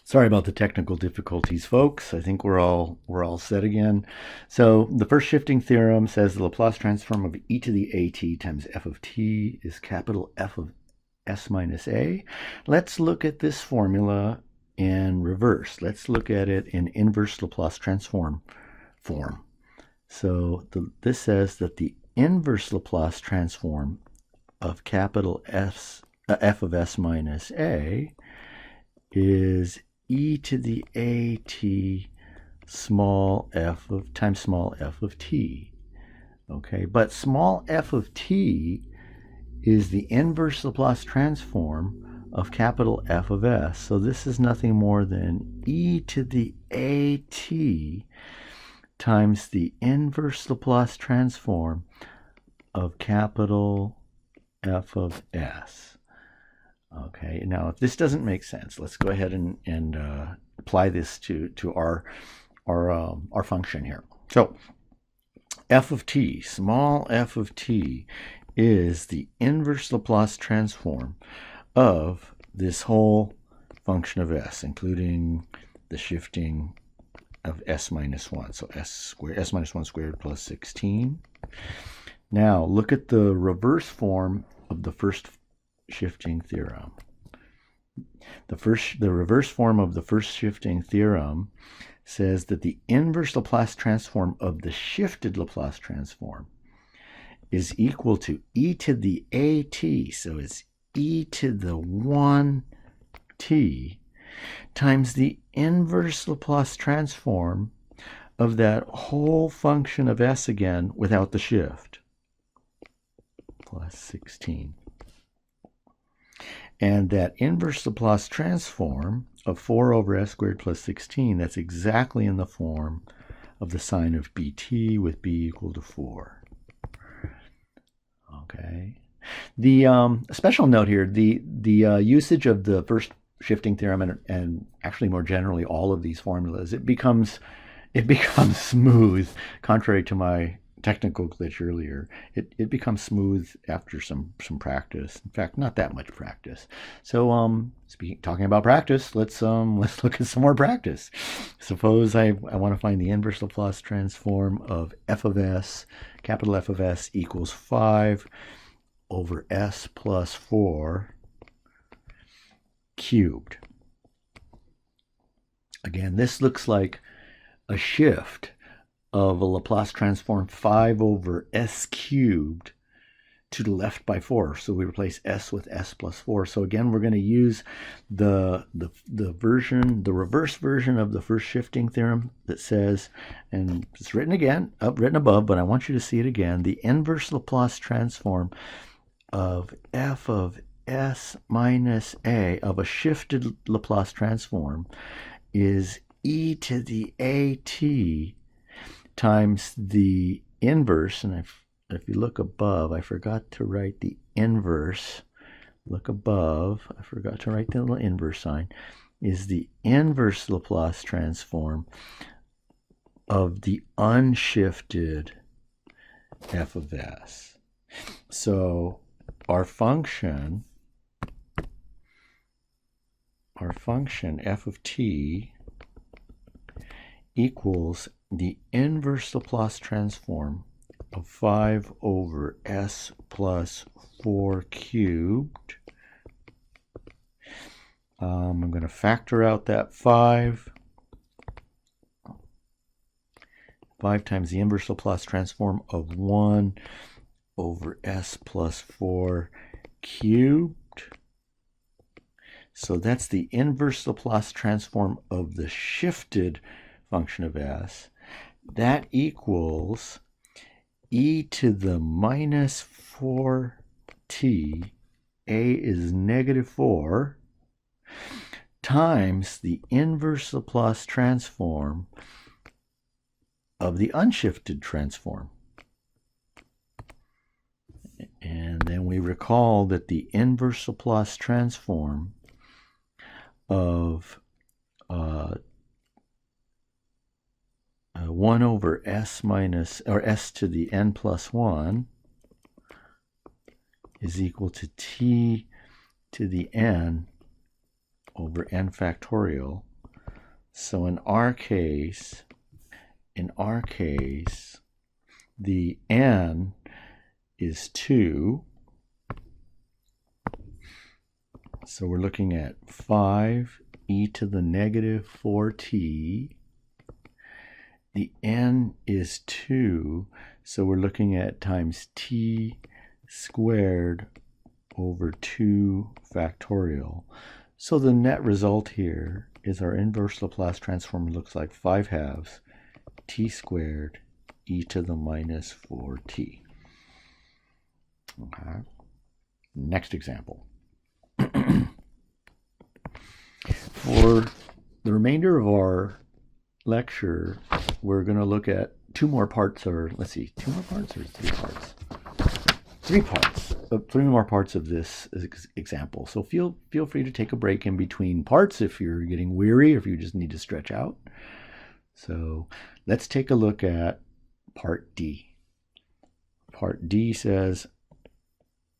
sorry about the technical difficulties, folks. I think we're all set again. So the first shifting theorem says the Laplace transform of e to the at times f of t is capital F of s minus a. Let's look at this formula in reverse. Let's look at it in inverse Laplace transform form. So this says that the inverse Laplace transform of capital F of s minus a is e to the at small f of times small f of t. Okay, but small f of t is the inverse Laplace transform of capital F of s. So this is nothing more than e to the at times the inverse Laplace transform of capital F of s. Okay, now if this doesn't make sense, let's go ahead and apply this to our function here. So f of t, small f of t, is the inverse Laplace transform of this whole function of s, including the shifting of s minus 1. So s minus 1 squared plus 16. Now look at the reverse form of the first shifting theorem. The reverse form of the first shifting theorem says that the inverse Laplace transform of the shifted Laplace transform is equal to e to the at, so it's e to the 1t times the inverse Laplace transform of that whole function of s again without the shift, plus 16. And that inverse Laplace transform of 4 over s squared plus 16, that's exactly in the form of the sign of bt with b equal to 4. Okay. The special note here, the usage of the first shifting theorem and actually more generally all of these formulas, it becomes smooth, contrary to my technical glitch earlier. It becomes smooth after some practice. In fact, not that much practice. So talking about practice, let's look at some more practice. Suppose I want to find the inverse Laplace transform of f of s, capital F of s equals 5 over s plus 4 cubed. Again, this looks like a shift of a Laplace transform 5 over s cubed to the left by 4. So we replace s with s plus 4. So again, we're going to use the reverse version of the first shifting theorem that says, and it's written above, but I want you to see it again, the inverse Laplace transform of f of s minus a of a shifted Laplace transform is e to the at times the inverse, and if you look above, I forgot to write the inverse. Look above, I forgot to write the little inverse sign, is the inverse Laplace transform of the unshifted f of s. So our function f of t equals the inverse Laplace transform of 5 over s plus 4 cubed. I'm going to factor out that 5. 5 times the inverse Laplace transform of 1 over s plus 4 cubed. So that's the inverse Laplace transform of the shifted function of s. That equals e to the minus 4t, a is negative 4, times the inverse Laplace transform of the unshifted transform. And then we recall that the inverse Laplace transform of 1 over s minus, or s to the n plus 1 is equal to t to the n over n factorial. So in our case, the n is 2. So we're looking at 5 e to the negative 4t. The n is 2, so we're looking at times t squared over 2 factorial. So the net result here is our inverse Laplace transform looks like 5/2 t squared e to the minus 4t. Okay. Next example. For the remainder of our lecture, we're going to look at three more parts of this example. So feel free to take a break in between parts if you're getting weary or if you just need to stretch out. So let's take a look at part D. Part D says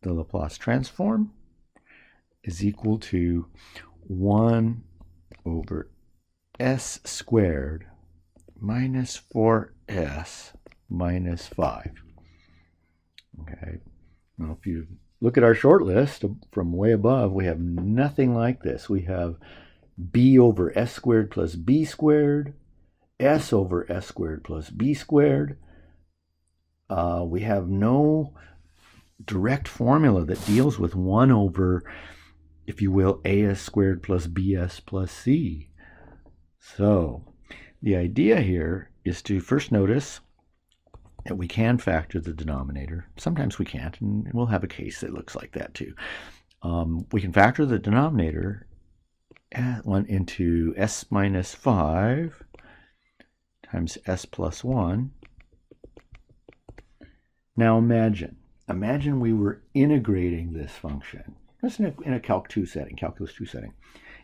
the Laplace transform is equal to 1 over s squared minus 4s minus 5. Okay. Now if you look at our short list from way above, we have nothing like this. We have b over s squared plus b squared, s over s squared plus b squared. We have no direct formula that deals with 1 over, if you will, as squared plus bs plus c. So the idea here is to first notice that we can factor the denominator. Sometimes we can't, and we'll have a case that looks like that too. We can factor the denominator into s minus 5 times s plus 1. Now imagine we were integrating this function. Just in a calculus 2 setting.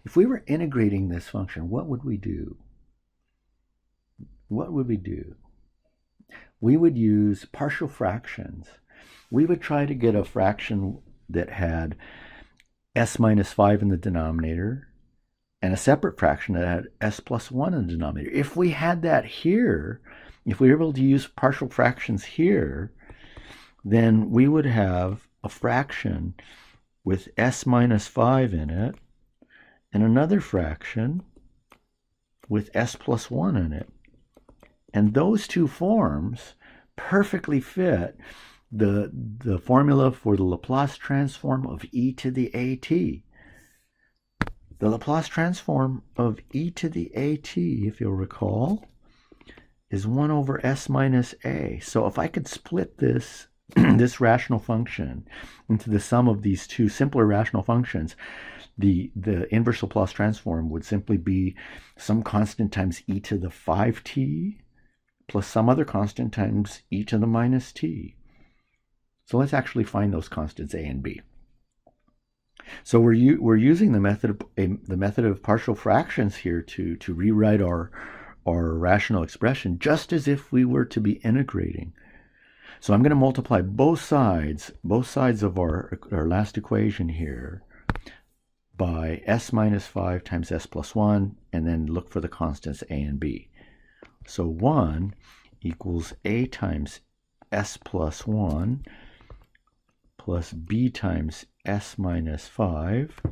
If we were integrating this function, what would we do? We would use partial fractions. We would try to get a fraction that had s minus 5 in the denominator and a separate fraction that had s plus 1 in the denominator. If we had that here, if we were able to use partial fractions here, then we would have a fraction with s minus 5 in it and another fraction with s plus 1 in it. And those two forms perfectly fit the formula for the Laplace transform of e to the at. The Laplace transform of e to the at, if you'll recall, is 1 over s minus a. So if I could split this this rational function into the sum of these two simpler rational functions, the inverse Laplace transform would simply be some constant times e to the 5t plus some other constant times e to the minus t. So let's actually find those constants a and b. So we're using the method of partial fractions here to rewrite our rational expression just as if we were to be integrating. So I'm going to multiply both sides of our last equation here by s minus 5 times s plus 1, and then look for the constants a and b. So 1 equals a times s plus 1 plus b times s minus 5.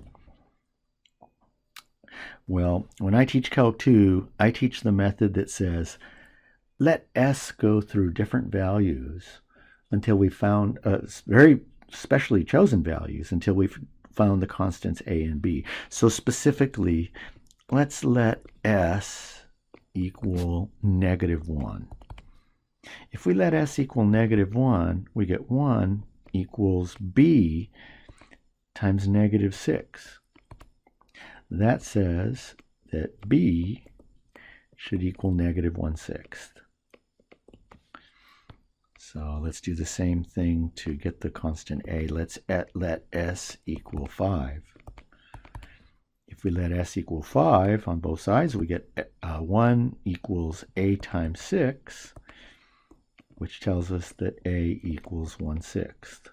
Well, when I teach Calc 2, I teach the method that says let s go through different values until we found very specially chosen values until we've found the constants a and b. So specifically, let's let s equal -1. If we let s equal -1, we get 1 equals b times -6. That says that b should equal -1/6. So let's do the same thing to get the constant a. Let's let s equal 5. If we let s equal 5 on both sides, we get 1 equals a times 6, which tells us that a equals 1/6.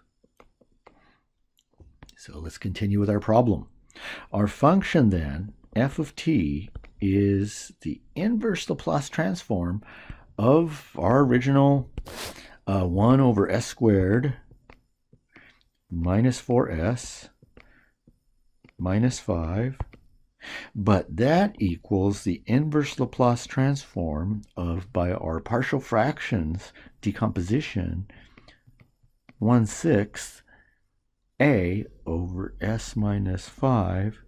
So let's continue with our problem. Our function then, f of t, is the inverse Laplace transform of our original 1 over s squared minus 4s minus 5, but that equals the inverse Laplace transform of, by our partial fractions decomposition, 1/6 a over s minus 5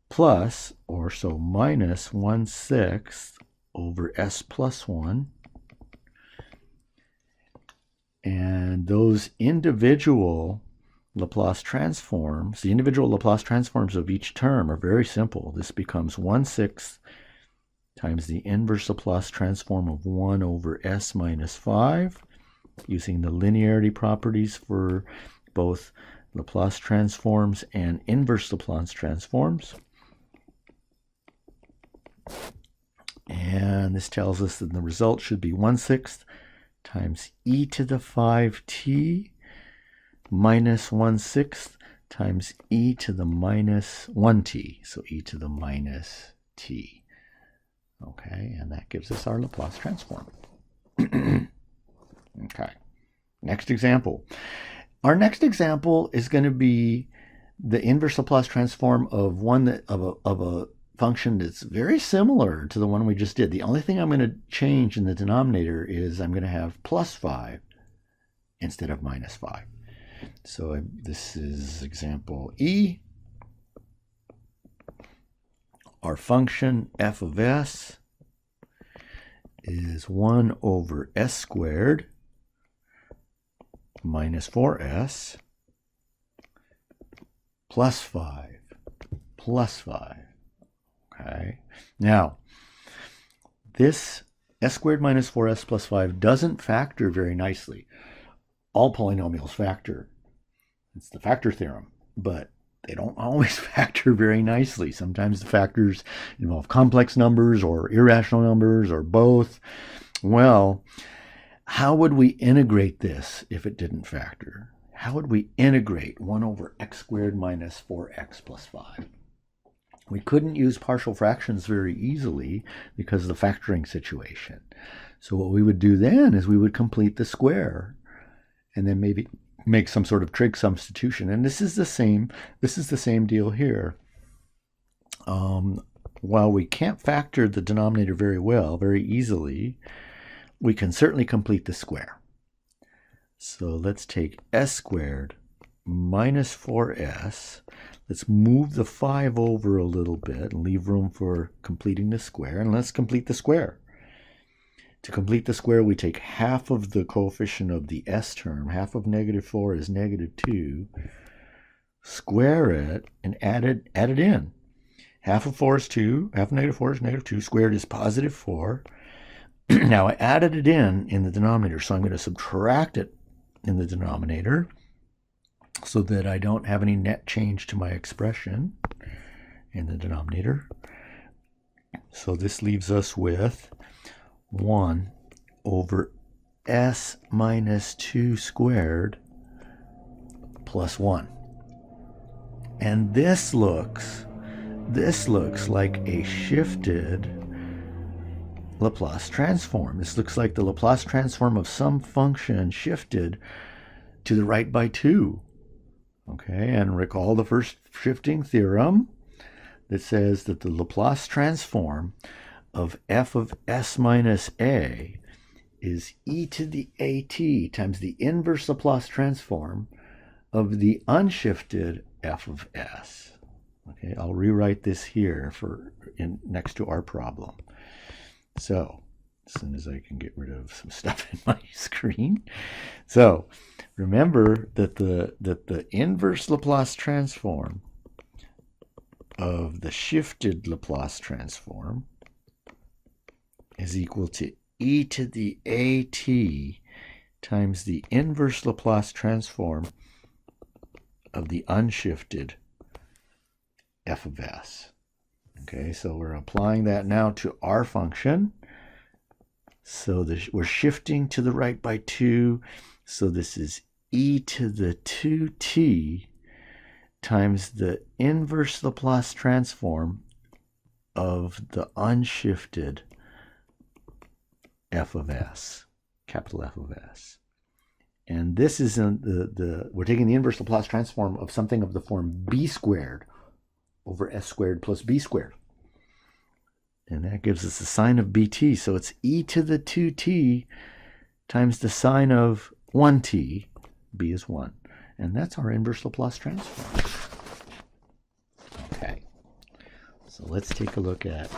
plus, or so minus 1/6 over s plus 1. And those individual Laplace transforms, the individual Laplace transforms of each term are very simple. This becomes 1/6 times the inverse Laplace transform of 1 over s minus 5, using the linearity properties for both Laplace transforms and inverse Laplace transforms. And this tells us that the result should be 1/6 times e to the 5t minus 1/6 times e to the minus 1t. So e to the minus t. Okay, and that gives us our Laplace transform. Okay, next example. Our next example is going to be the inverse Laplace transform of a function that's very similar to the one we just did. The only thing I'm going to change in the denominator is I'm going to have plus 5 instead of minus 5. So this is example E. Our function f of s is 1 over s squared minus 4s plus 5 plus 5. Okay. Now, this s squared minus 4s plus 5 doesn't factor very nicely. All polynomials factor. It's the factor theorem, but they don't always factor very nicely. Sometimes the factors involve complex numbers or irrational numbers or both. Well, how would we integrate this if it didn't factor? How would we integrate 1 over x squared minus 4x plus 5? We couldn't use partial fractions very easily because of the factoring situation. So what we would do then is we would complete the square and then maybe make some sort of trig substitution. And this is the same deal here. While we can't factor the denominator very easily, we can certainly complete the square. So let's take s squared minus 4s. Let's move the 5 over a little bit and leave room for completing the square. And let's complete the square. To complete the square, we take half of the coefficient of the s term. Half of -4 is -2. Square it and add it in. Half of 4 is 2. Half of -4 is -2. Squared is +4. Now I added it in the denominator, so I'm going to subtract it in the denominator so that I don't have any net change to my expression in the denominator. So this leaves us with 1 over s minus 2 squared plus 1. And this looks like a shifted Laplace transform. This looks like the Laplace transform of some function shifted to the right by 2. Okay, and recall the first shifting theorem that says that the Laplace transform of f of s minus a is e to the at times the inverse Laplace transform of the unshifted f of s. Okay, I'll rewrite this here next to our problem. So, as soon as I can get rid of some stuff in my screen. So, remember that the inverse Laplace transform of the shifted Laplace transform is equal to e to the at times the inverse Laplace transform of the unshifted f of s. Okay, so we're applying that now to our function. So we're shifting to the right by 2. So this is e to the 2t times the inverse Laplace transform of the unshifted f of s, capital F of s. And this is we're taking the inverse Laplace transform of something of the form b squared over s squared plus b squared. And that gives us the sine of bt. So it's e to the 2t times the sine of 1t. B is 1. And that's our inverse Laplace transform. Okay. So let's take a look at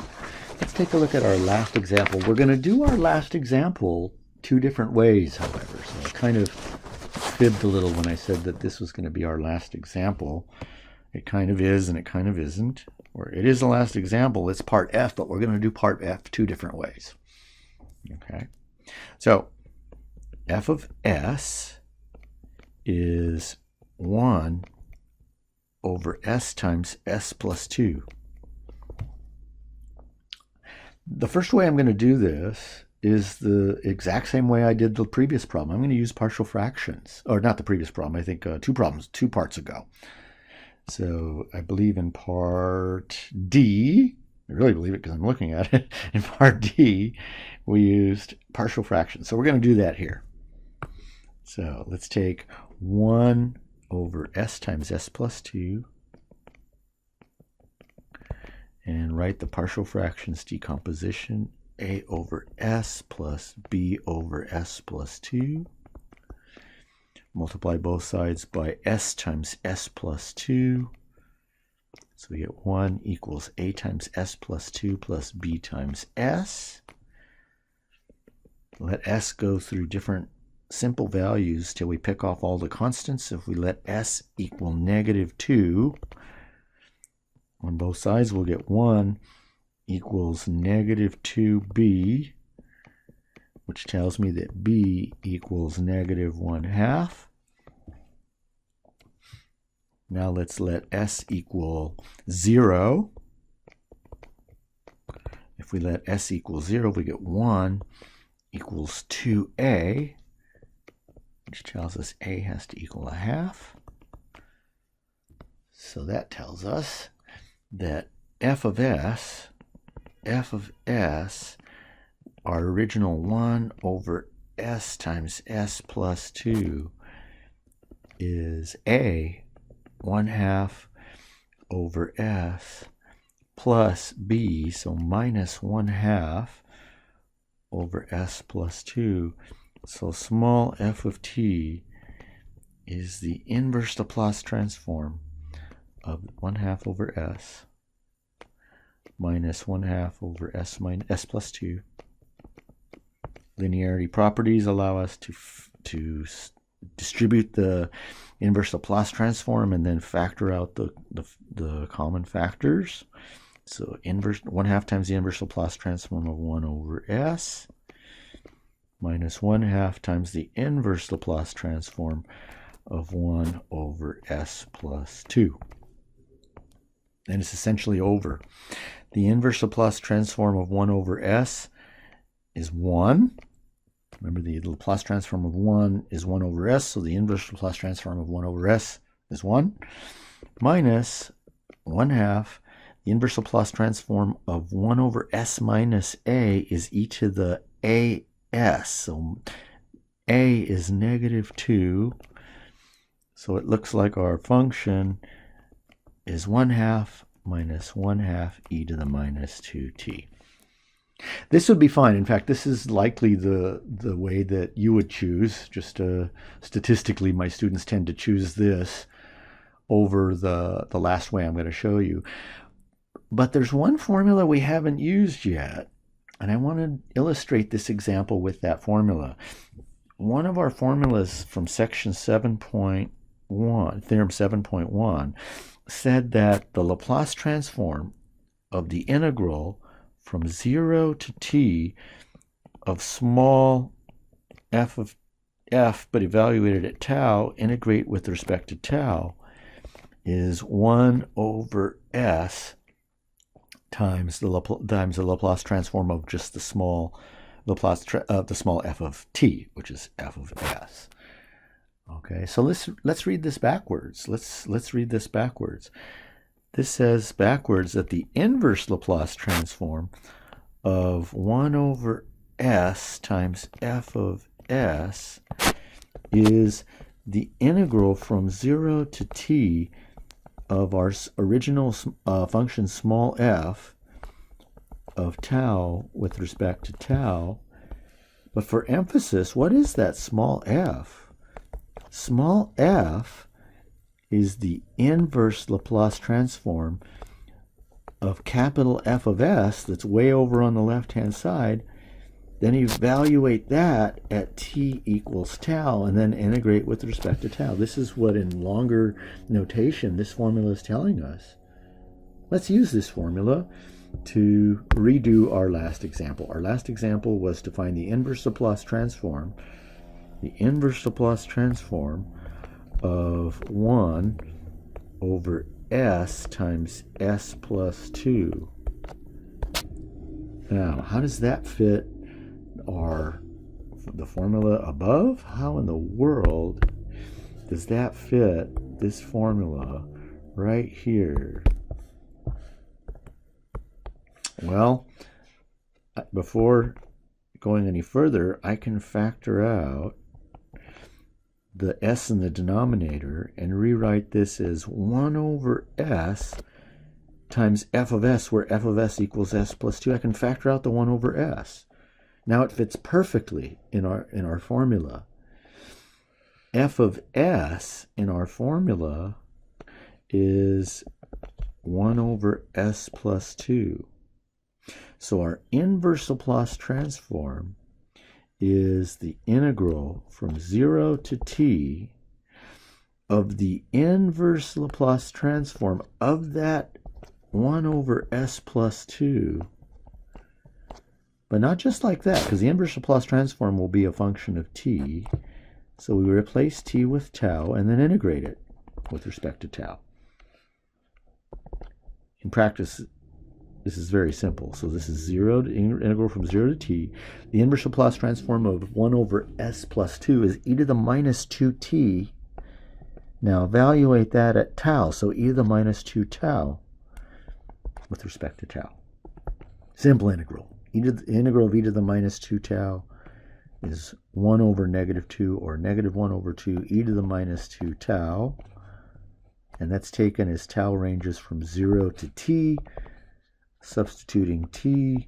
our last example. We're going to do our last example 2 different ways, however. So I kind of fibbed a little when I said that this was going to be our last example. It kind of is and it kind of isn't. Or it is the last example. It's part F, but we're going to do part F 2 different ways. Okay. So f of s is 1 over s times s plus 2. The first way I'm going to do this is the exact same way I did the previous problem. I'm going to use partial fractions. Or not the previous problem. I think 2 parts ago. So I believe in part D, I really believe it because I'm looking at it, in part D, we used partial fractions. So we're going to do that here. So let's take 1 over s times s plus 2 and write the partial fractions decomposition. A over s plus b over s plus 2. Multiply both sides by s times s plus 2. So we get 1 equals a times s plus 2 plus b times s. Let s go through different simple values till we pick off all the constants. If we let s equal -2, on both sides we'll get 1 equals -2b, which tells me that b equals -1/2. Now let's let s equal 0. If we let s equal 0, we get 1 equals 2a, which tells us a has to equal 1/2. So that tells us that f of s, our original 1 over s times s plus 2 is a 1/2 over s plus b, so minus 1/2 over s plus 2. So small f of t is the inverse Laplace transform of 1/2 over s minus 1/2 over s minus s plus 2 Linearity properties allow us to distribute the inverse Laplace transform and then factor out the common factors. So inverse 1/2 times the inverse Laplace transform of 1 over s minus 1/2 times the inverse Laplace transform of 1 over s plus 2. And it's essentially over. The inverse Laplace transform of 1 over s is 1. Remember, the Laplace transform of 1 is 1 over s, so the inverse Laplace transform of 1 over s is 1, minus 1/2. The inverse Laplace transform of 1 over s minus a is e to the as. So a is -2. So it looks like our function is 1/2 minus 1/2 e to the minus 2t. This would be fine. In fact, this is likely the way that you would choose. Just statistically, my students tend to choose this over the last way I'm going to show you. But there's one formula we haven't used yet, and I want to illustrate this example with that formula. One of our formulas from section 7.1, Theorem 7.1, said that the Laplace transform of the integral from 0 to t of small f of f, but evaluated at tau, integrate with respect to tau, is 1 over s times the Laplace transform of just the small the small f of t, which is f of s. Okay, so let's read this backwards. Let's read this backwards. This says backwards that the inverse Laplace transform of 1 over s times f of s is the integral from 0 to t of our original function small f of tau with respect to tau. But for emphasis, what is that small f? Small f is the inverse Laplace transform of capital F of s that's way over on the left-hand side. Then evaluate that at t equals tau and then integrate with respect to tau. This is what in longer notation this formula is telling us. Let's use this formula to redo our last example. Our last example was to find the inverse Laplace transform. The inverse Laplace transform of 1 over s times s plus 2. Now, how does that fit the formula above? How in the world does that fit this formula right here? Well, before going any further, I can factor out the s in the denominator and rewrite this as 1 over s times f of s, where f of s equals s plus 2. I can factor out the 1 over s. Now it fits perfectly in our formula. F of s in our formula is 1 over s plus 2. So our inverse Laplace transform is the integral from 0 to t of the inverse Laplace transform of that 1 over s plus 2. But not just like that, because the inverse Laplace transform will be a function of t. So we replace t with tau and then integrate it with respect to tau. In practice, this is very simple. So this is integral from 0 to t. The inverse Laplace transform of 1 over s plus 2 is e to the minus 2t. Now evaluate that at tau. So e to the minus 2 tau with respect to tau. Simple integral. The integral of e to the minus 2 tau is 1 over -2, or -1 over 2 e to the minus 2 tau. And that's taken as tau ranges from 0 to t. Substituting t,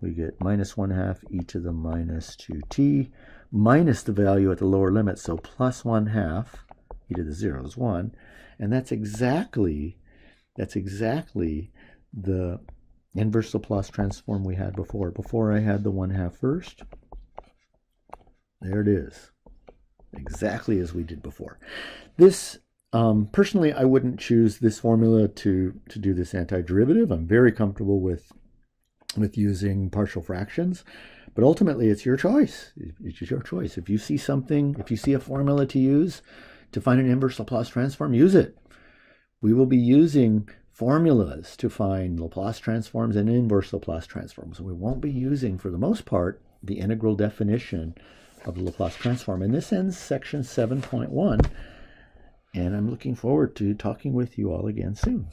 we get -1/2 e to the minus 2t minus the value at the lower limit, so plus 1/2 e to the 0 is 1. And that's exactly the inverse Laplace transform we had before. Before I had the 1/2 first, There it is. Exactly as we did before. This, personally, I wouldn't choose this formula to do this antiderivative. I'm very comfortable with using partial fractions, but ultimately it's your choice. It's your choice. If you see something, if you see a formula to use to find an inverse Laplace transform, use it. We will be using formulas to find Laplace transforms and inverse Laplace transforms. We won't be using, for the most part, the integral definition of the Laplace transform. And this ends section 7.1, and I'm looking forward to talking with you all again soon.